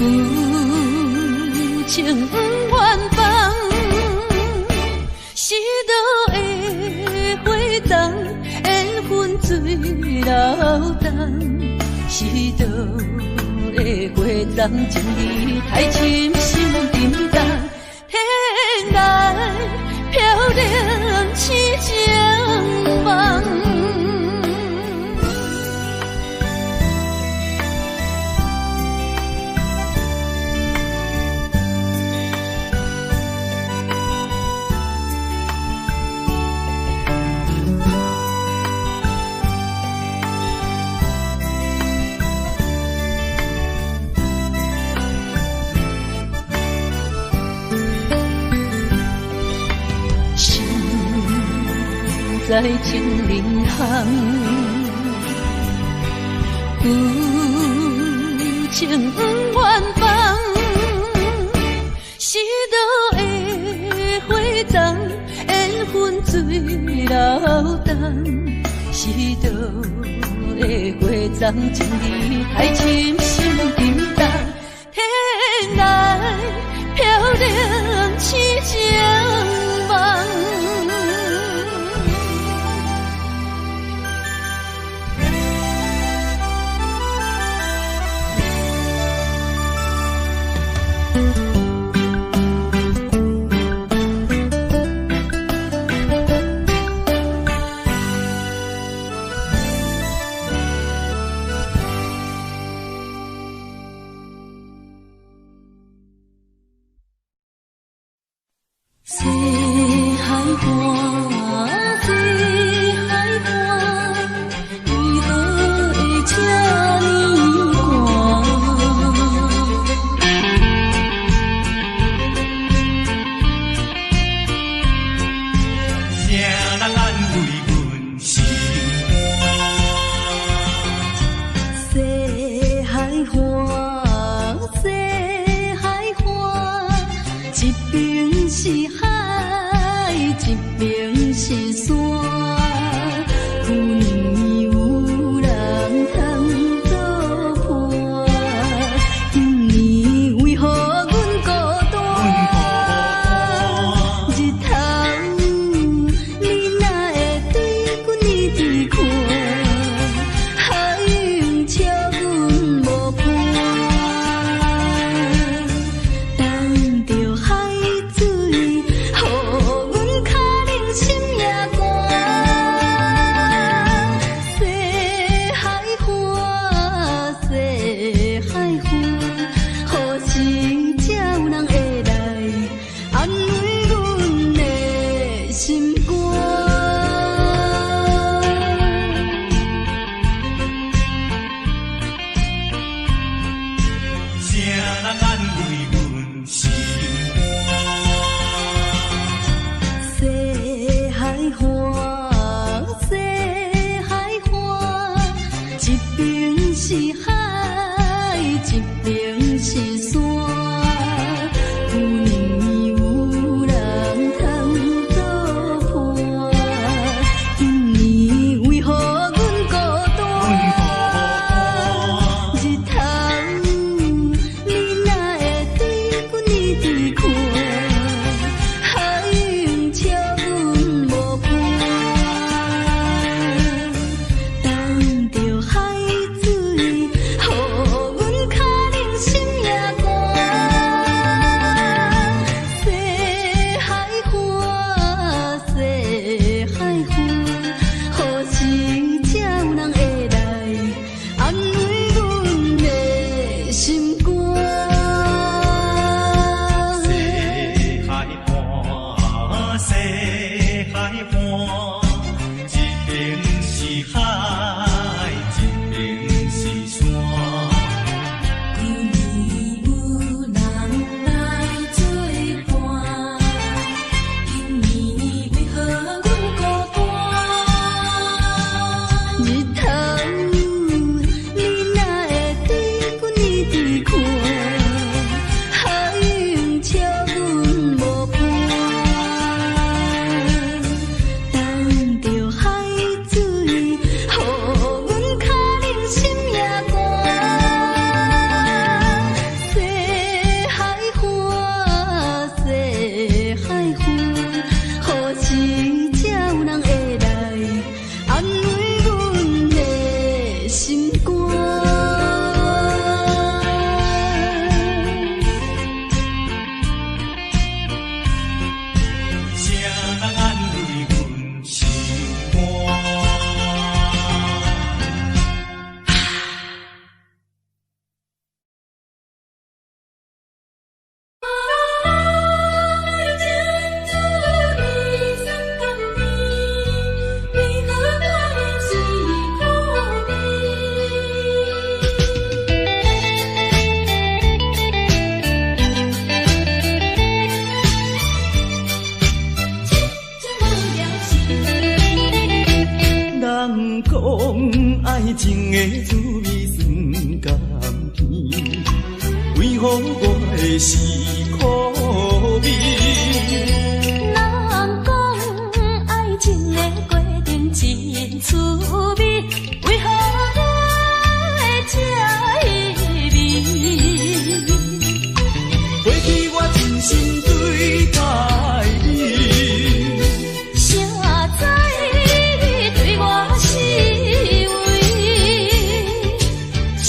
有情不愿放，是倒的花丛，缘分水流动，是倒的花丛，情意太深，心沉重，天涯飘零痴情梦。在情人行，有情不愿放，是倒的花丛，缘分水流动，是倒的花丛，情意太深，心沉人安慰阮心西海岸，西海岸，一边是海，一边是山。有年有人通作伴，今年为何阮孤单？日头你哪会对阮呢对看？海涌笑阮无伴，等着海水，予阮脚冷心也寒。西海岸，西海岸，何时才有人会来安慰阮的心肝？西海岸，西海岸，一边是海，一边是山。旧年有人来作伴，今年为何阮孤单？日头你哪会对阮呢对看？海涌笑阮无伴，等着海水，予阮脚冷心也寒。西海岸，西海岸，何时才有人会来安慰阮的心肝？谁人安慰阮心肝？人讲爱情的滋味酸甘甜，为何我的是苦味？人讲爱情的过程真趣味，为何我会这意味？过去我真心对待你，谁知你对我是为，笑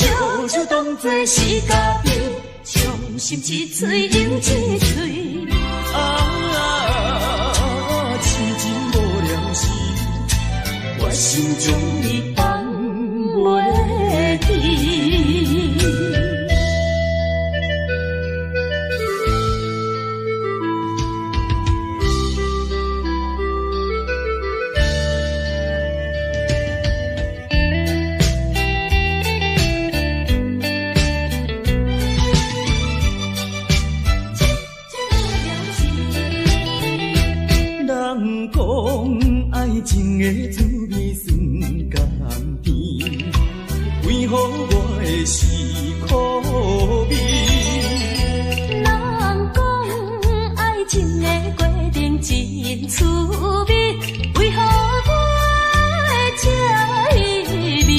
笑当作是家己，伤心一嘴又一嘴。痴情无聊时，我心中你放袂记。人讲爱情的滋味酸甘甜，为何我的是苦味？人讲爱情的过程真趣味，为何我会这意味？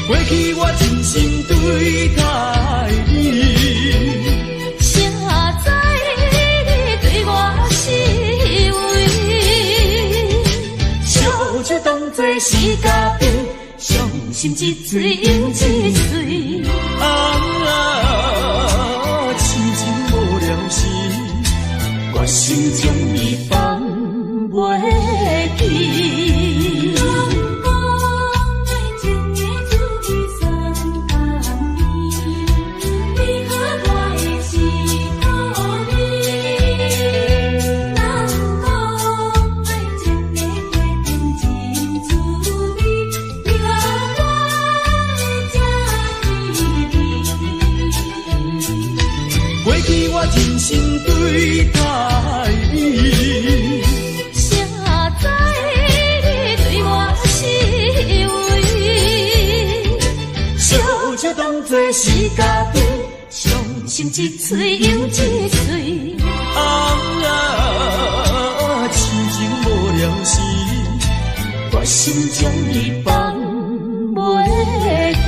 过去我真心对待你，谁知你对我是为，笑笑当作是家己，伤心一嘴又一嘴。痴情无聊时，我心中你放袂记。人生对待伊。谁知你对我是为？小姐当作是家己，伤心一嘴又一嘴。痴情无了时，我心将你放袂记。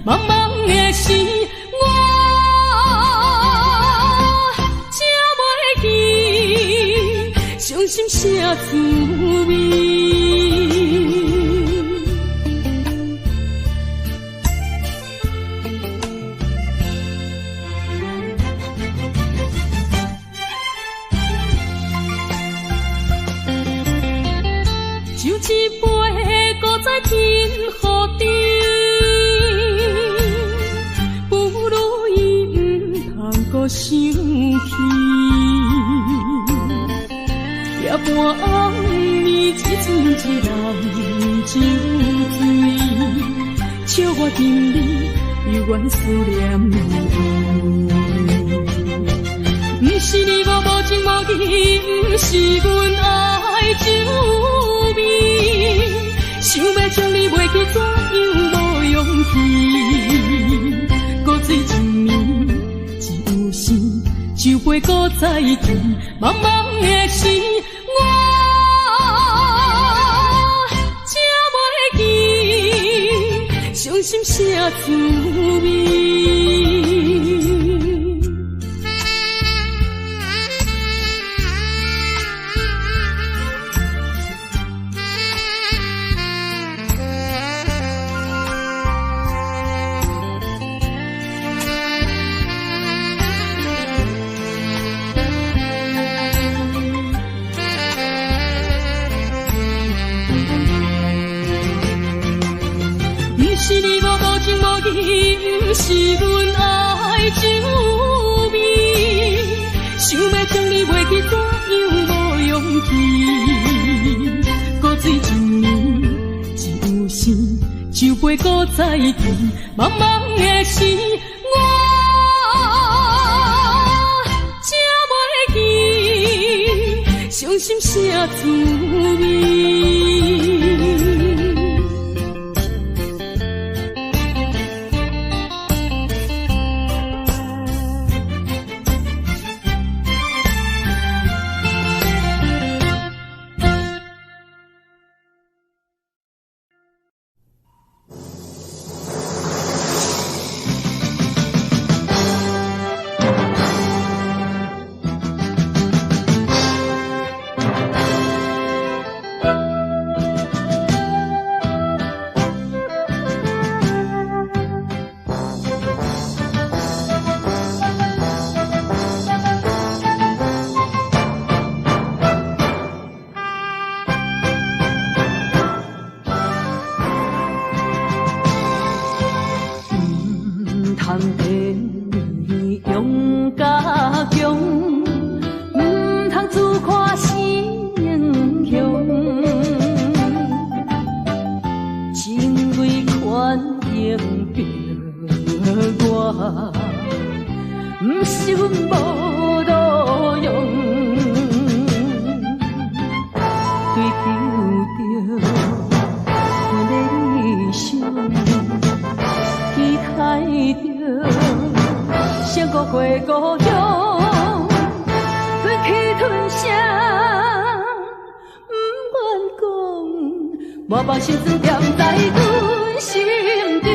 茫茫的时，我才袂记，伤心啥滋味。就一杯搁再天雨滴。想起，夜半暗暝一寸一人酒醉，笑我心里犹原思念你。不是你我无情无义，不是阮爱酒味，想要将你袂记，怎样无勇气？搁醉一暝。酒杯搁再见，茫茫的时，我才袂记，伤心啥滋味。不是阮爱酒味，想要将你袂记，怎样无勇气？搁醉一暝，一有时，酒杯搁再见，茫茫的时，我才袂记，伤心啥滋味？阮无路用，追求着阮的理想，期待着闪过过故乡，吞去吞下，不愿讲，我把心酸踮在阮心中。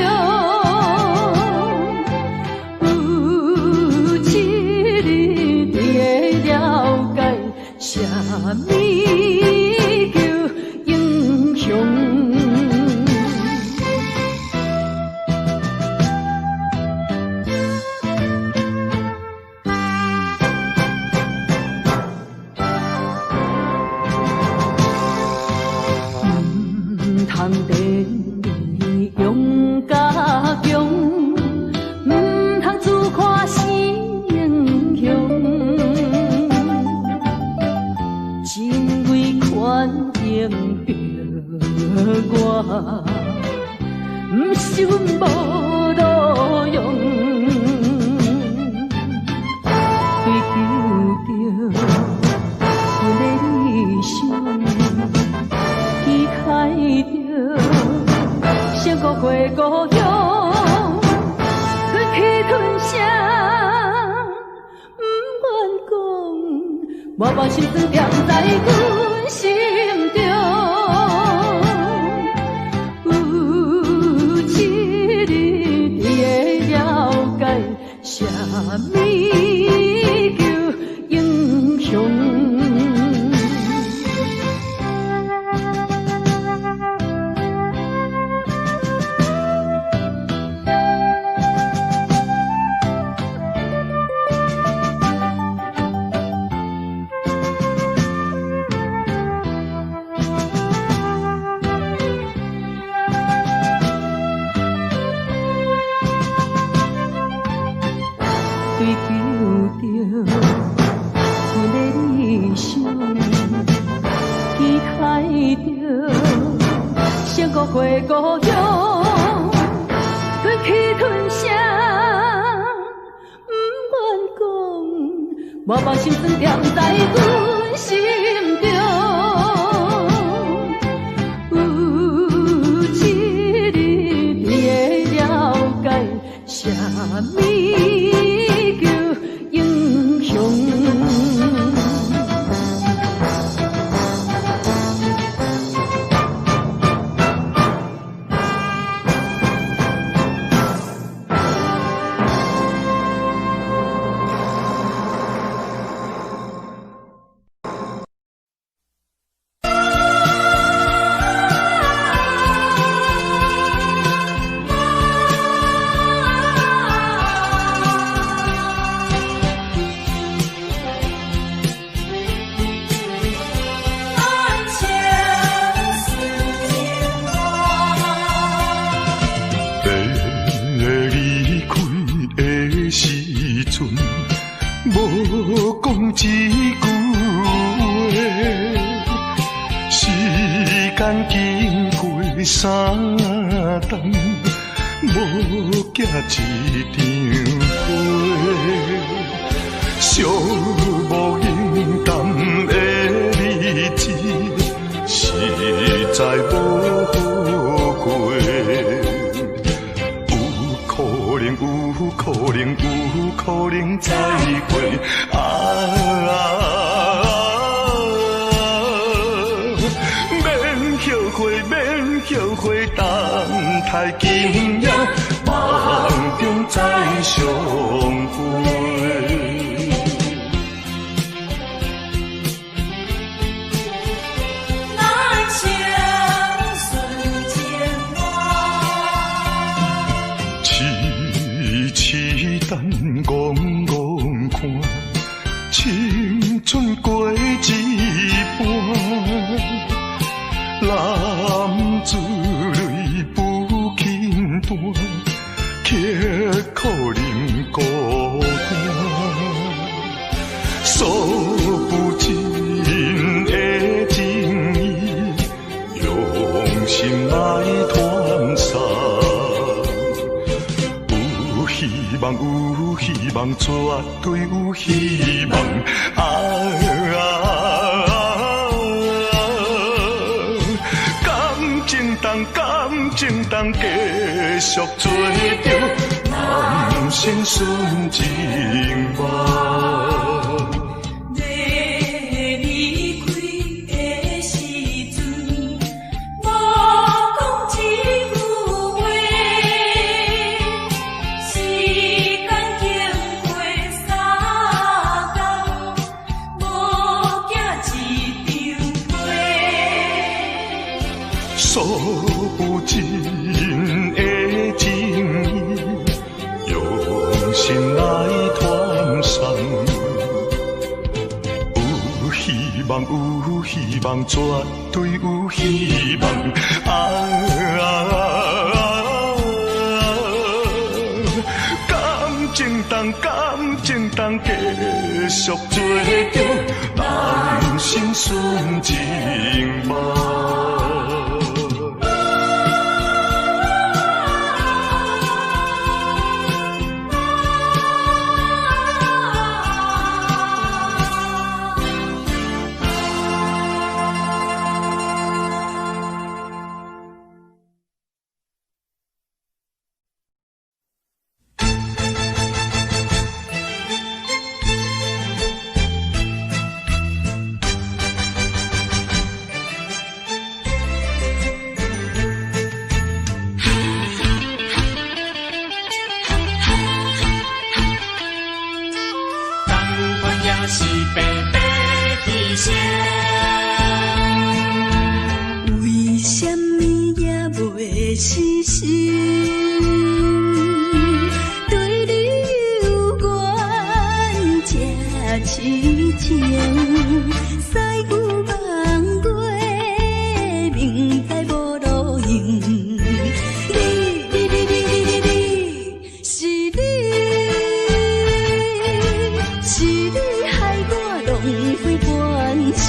啥物叫英雄？唔通地用甲强，唔通自夸是英雄。真为权赢着我，不是阮无路用，追求着阮的理想，期待着闪过过故乡，吞去吞下，不愿讲。我把心酸踮在阮心中，有一日你会了解，啥物叫英雄。追求着阮的理想，期待着闪过过故乡，吞去吞下，不愿讲，我把心酸踮在阮心中，有一日你会了解，啥物叫英雄。无讲一句话，时间经过3冬，无寄一张花，寂无影淡的日子，实在无好过。有可能再会免后悔，等待今夜梦中再相会。等戆看，青春过一半，男子泪不轻弹，却可忍孤单。数不尽的情意，用心来传送。希望有有希望，绝对有希望。感情当继续做着人生顺情梦。数不尽的情意，用心来传送。有希望，有希望，绝对有希望。感情当继续做着人生顺情梦。为什么也袂死心？对你有缘这痴情，西牛望过，明知无路用。是你害我浪费感情。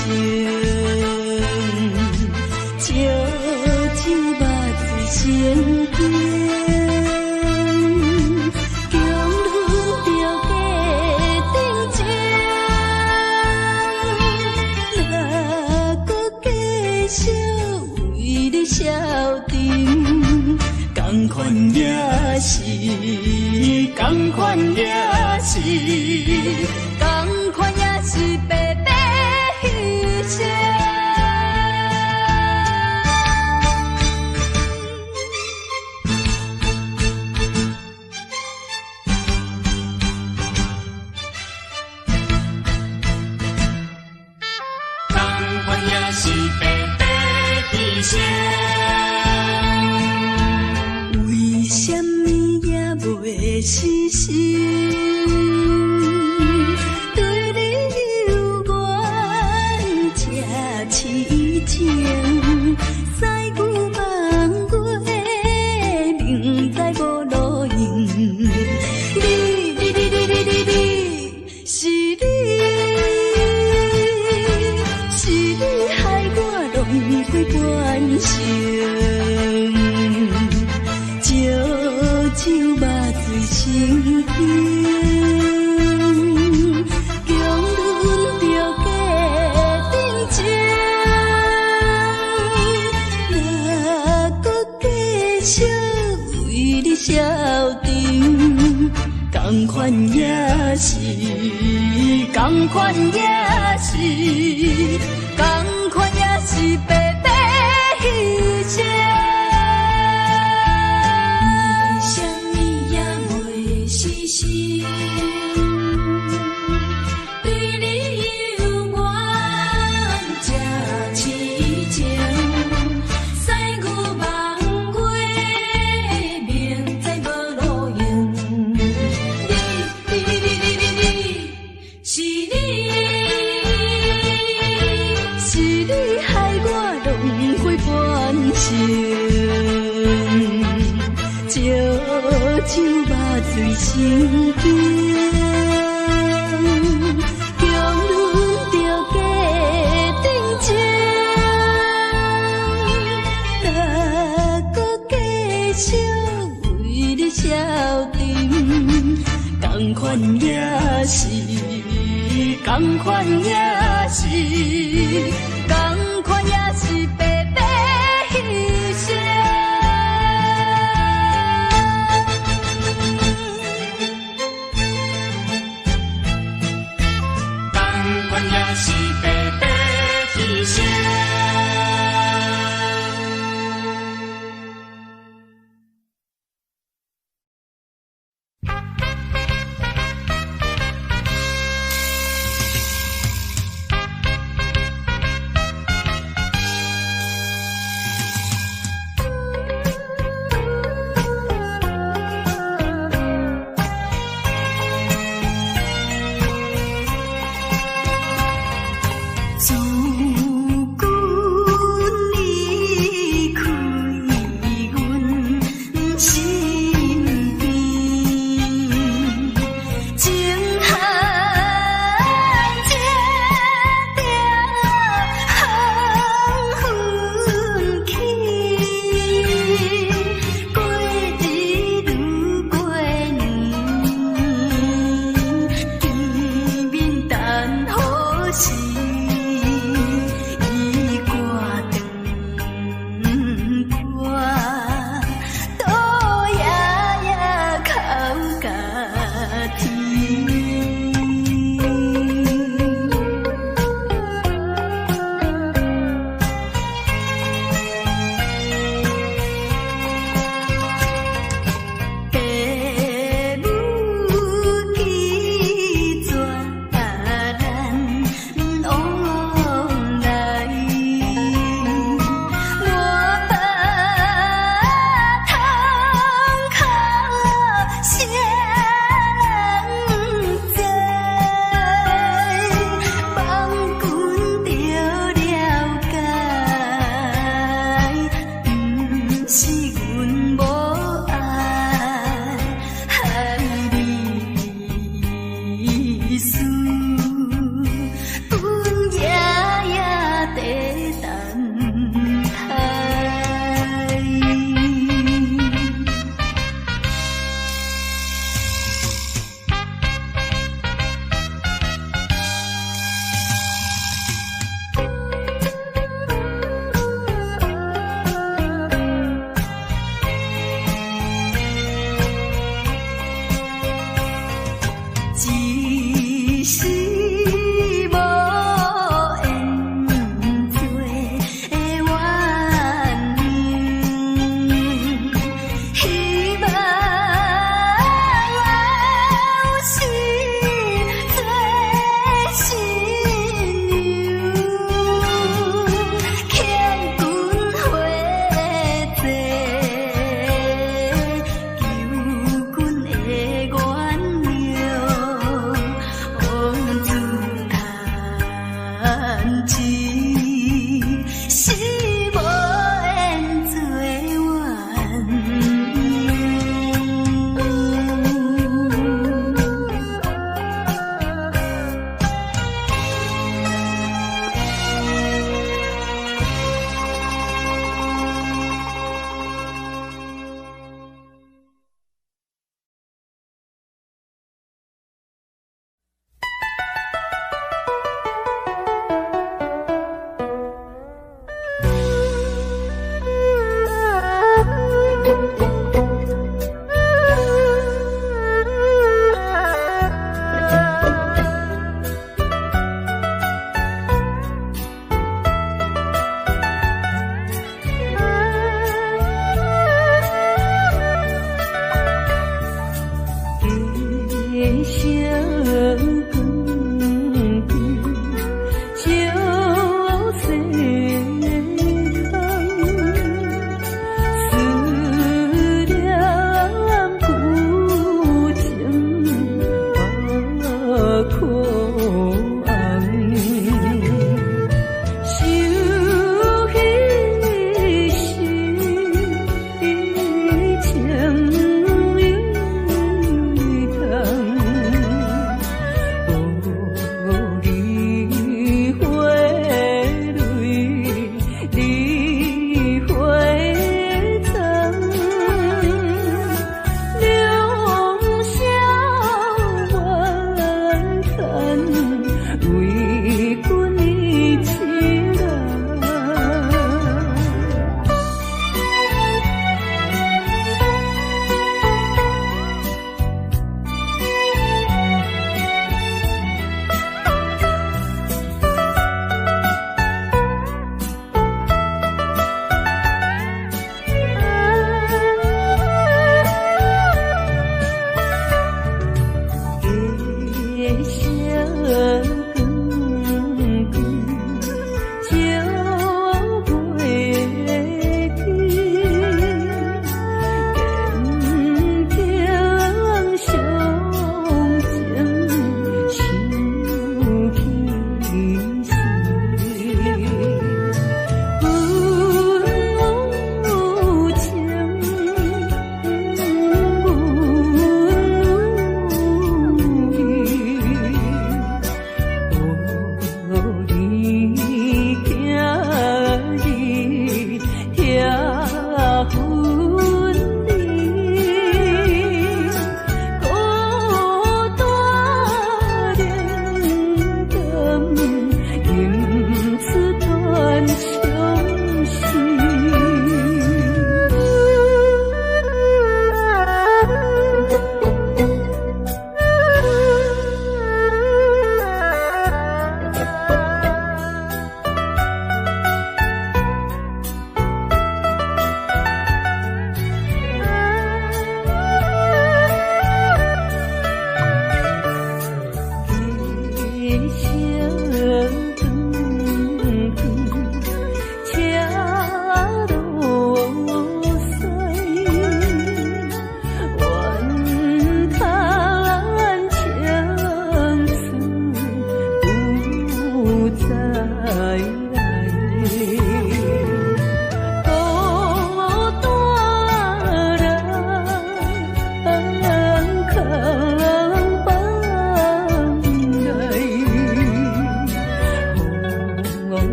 同款也是，同款也是，同款也是白白牺牲。同款也是白白牺牲。袂死心，对你有缘这痴情，西牛望过，明知无路用。是你害我浪费感情。酒肉心惊，强忍着假定情，若搁继续为你消沉，同款也是，同款也是，同款也是白白牺牲。对你有缘这痴情，西牛望过，明知无路用。是你害我浪费感情，酒肉醉心惊。同同款也是，同款也是，同款也是白白牺牲。同款也是白白牺牲。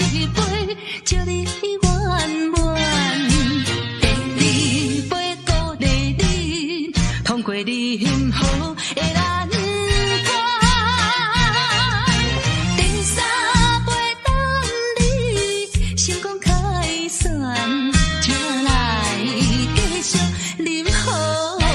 一杯，祝你圆满。第二杯鼓励你，通过你幸福的难关。第三杯等你成功开选，才来继续饮好运。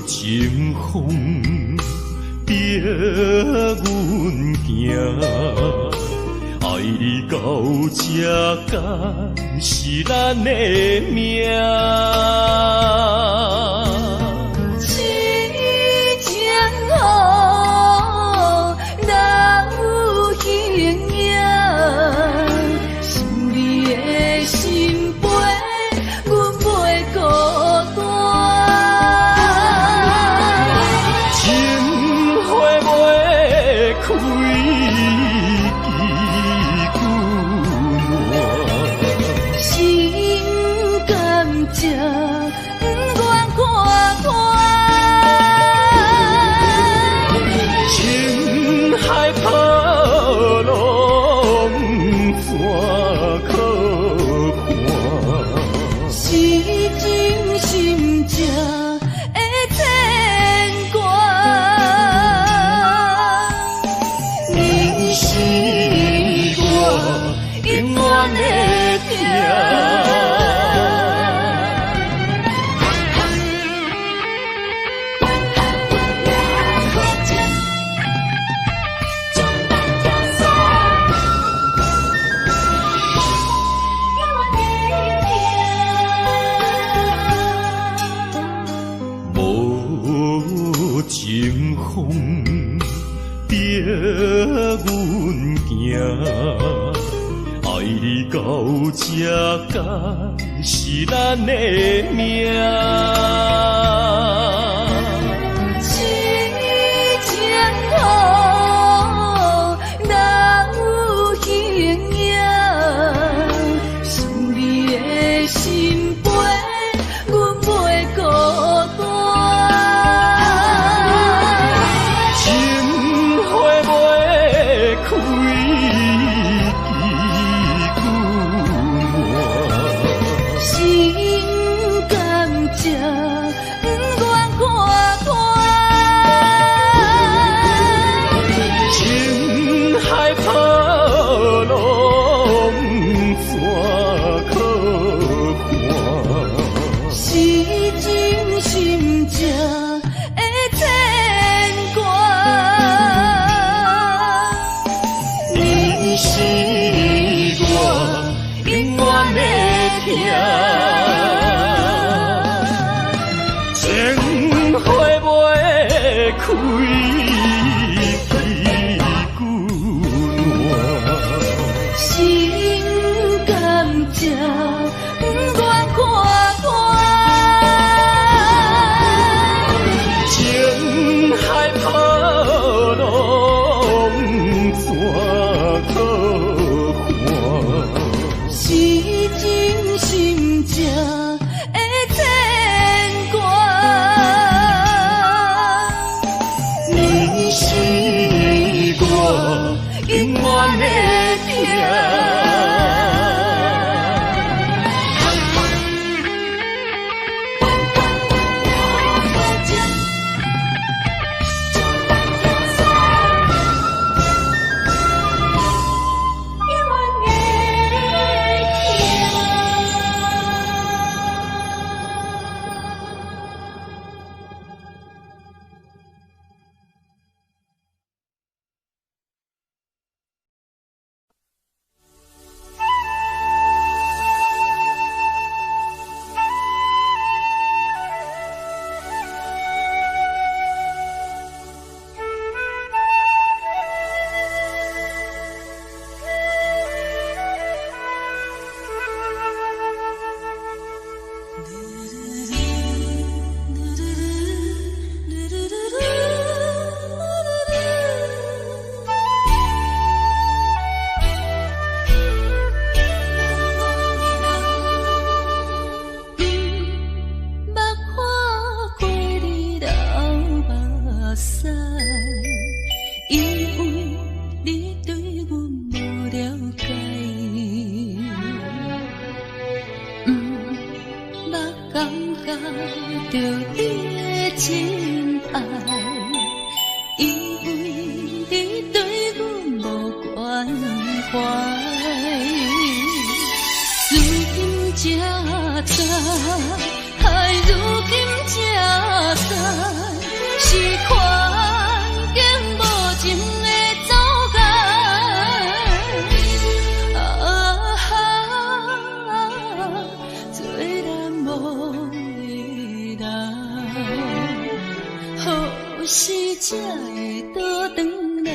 情风逼阮行，爱你到这敢是咱的命。痴情好，哪有形影？想你的心悲，阮袂孤单。开心甘蔗，不愿看破。情海波浪，怎可看？是真心正的牵挂。你是我永远的疼。情风逼阮行，爱你到这敢是咱的命。痴情好，哪有形影？想你的心悲，阮袂孤单。开心甘蔗，不愿看破。情海波浪，怎可看？是真心正的牵挂。你是我永远的疼。情花袂开，心甘蔗，不愿看破。情海波浪，怎可看？是真心正的牵挂。你着你的真爱，因为你对阮无关怀。如今才知，如今才知，是环境无情的阻碍。做难忘的人，何时才会倒转来？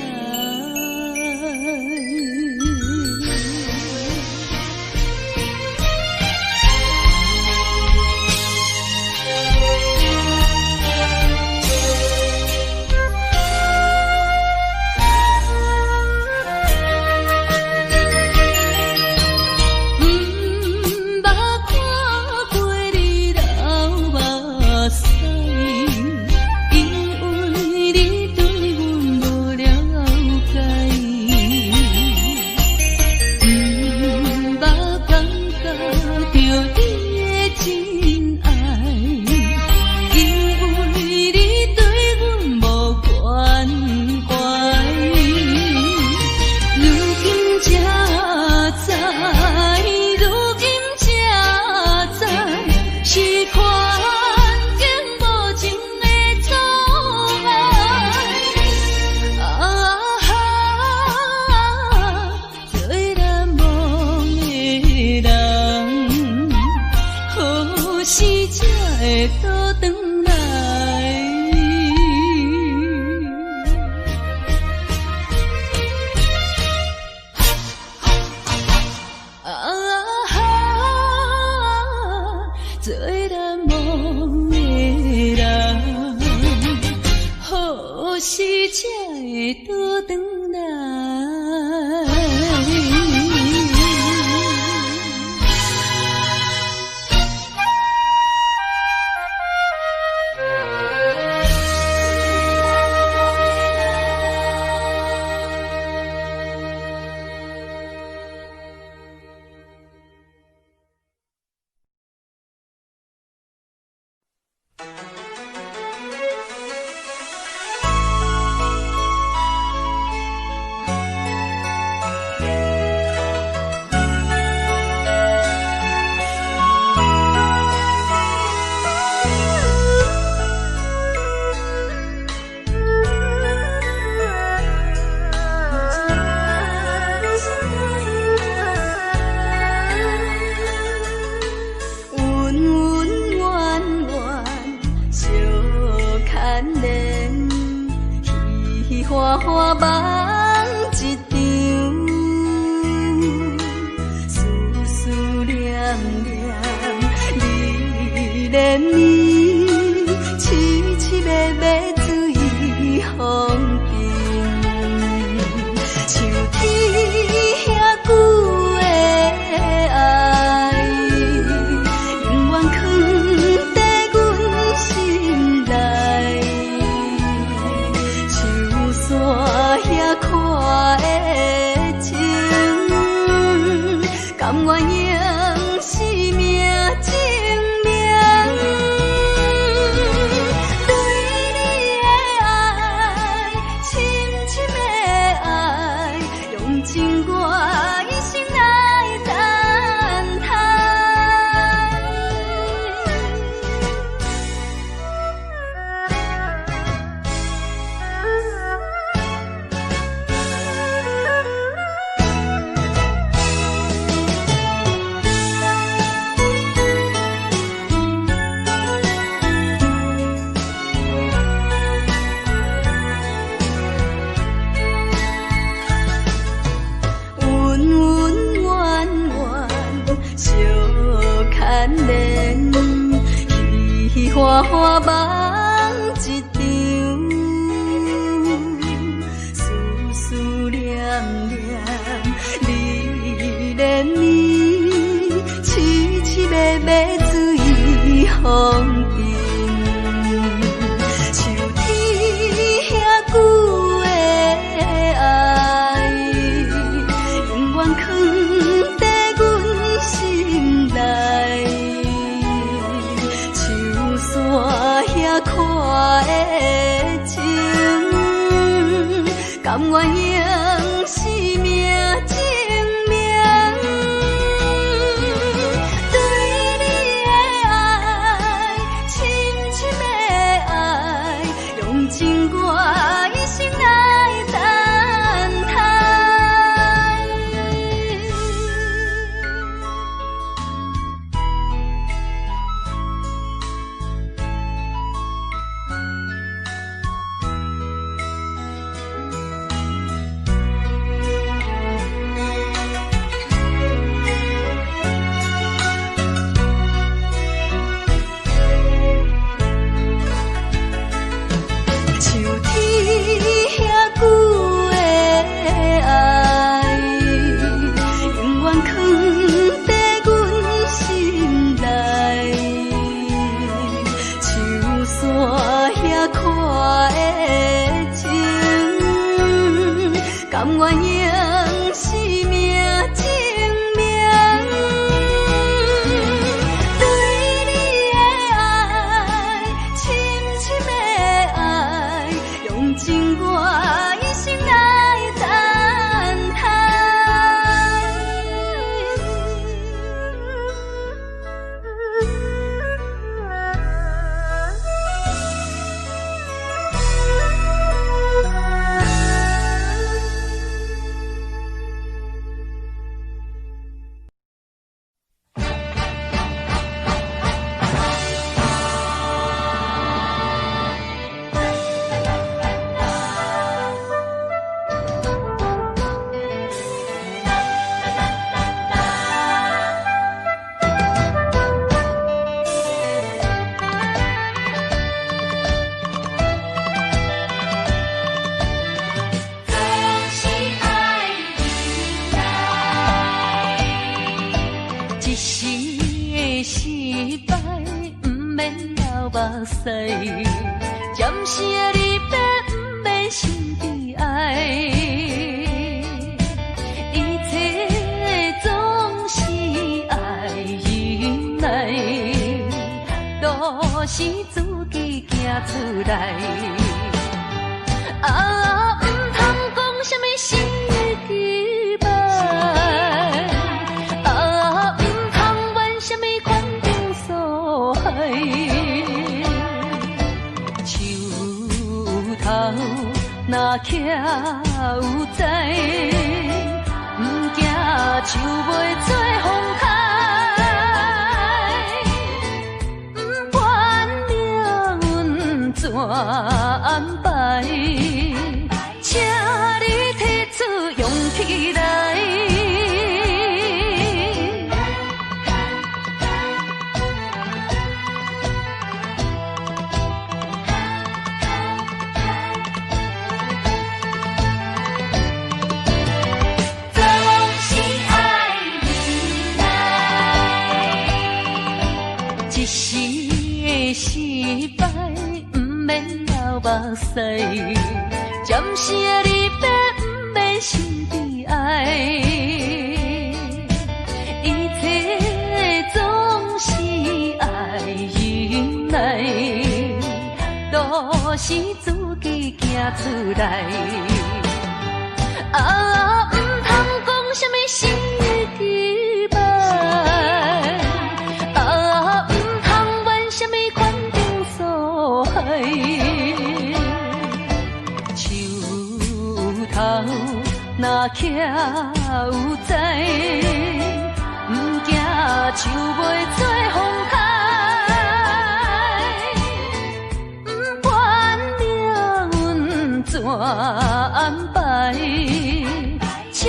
花花梦一场，思思念念你怜你，凄凄密密随风平，像天遐久的爱，永远藏在阮心内。山遐看的情，甘愿用生命证明。对你的爱，深深的爱，用尽我一生来赞叹。花花梦一场，思思念念你怜你，凄凄密密随风平，像天遐久的爱，永远藏在阮心内。看的情，甘愿用生命证明，对你的爱，深深的爱，用尽我一生来等待。甘愿用生命证明，对你的爱，深深的爱，用尽我一生来等目屎，暂时的离别，不免伤悲哀。一切总是爱忍耐，都是自己行出来。啊，唔通讲什么心期盼，啊，唔通怨什么款定所害。头若徛有在，唔惊树袂做风开，唔管命运怎安排，请你提出勇气来。失败不免流目屎，暂时的离别不免伤悲哀。一切总是爱忍耐，都是自己行出来。啊，唔通讲什么心期盼。树头若徛有在，唔惊树袂做风开，唔管命运怎安排，请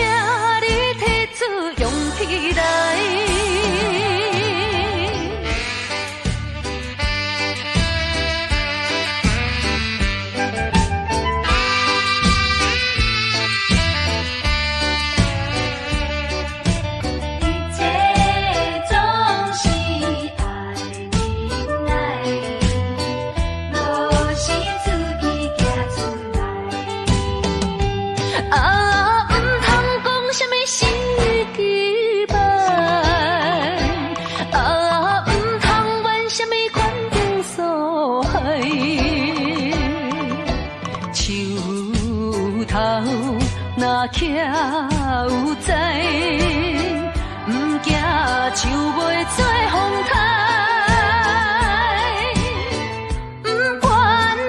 你提出勇气来。啊。徛有在，不惊树袂做风台，不管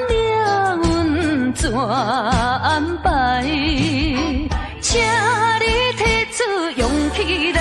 命运怎安排，请你提出勇气来。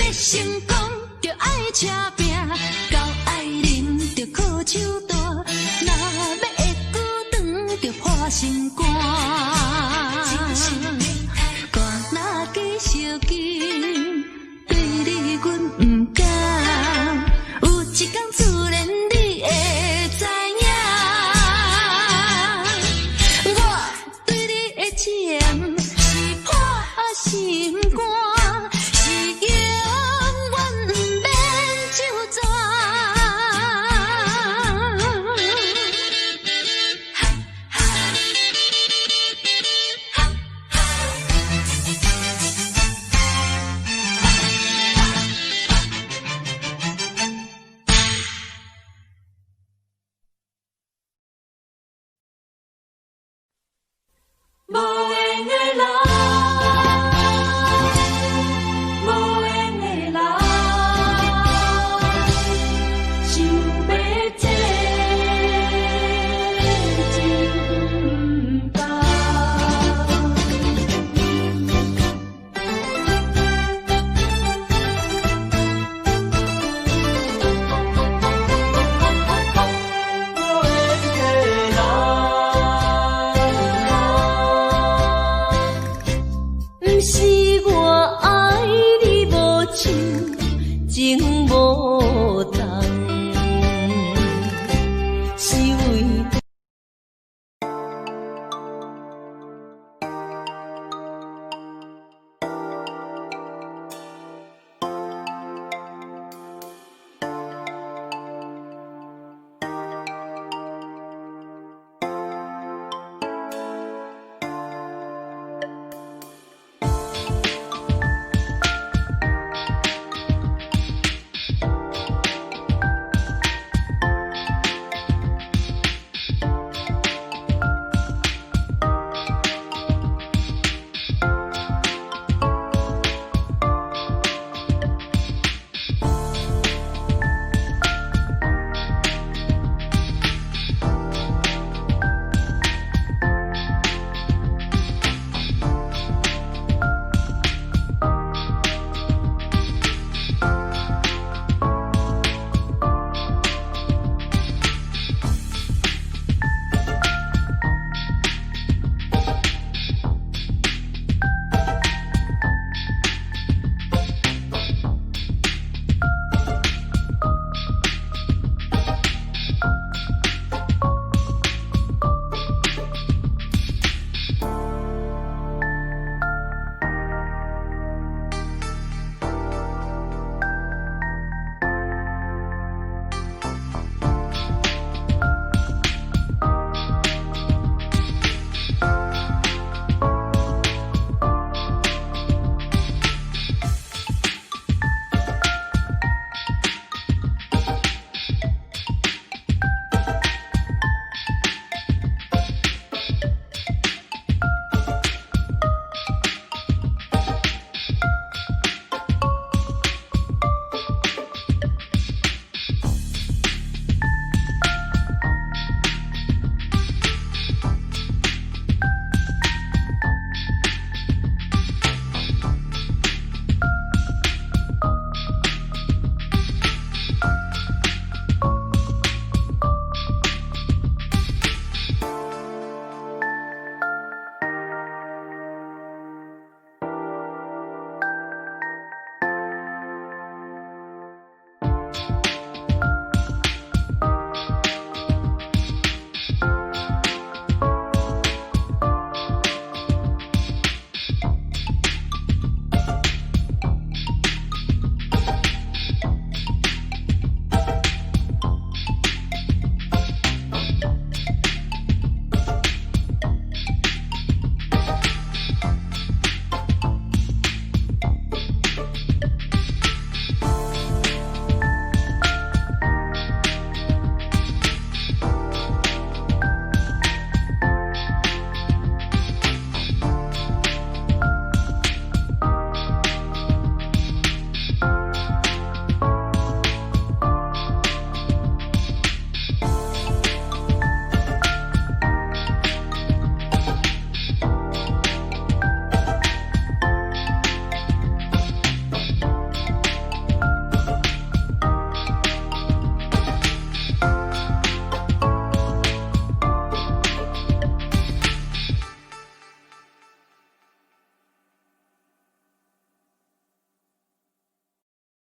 要成功，就爱车。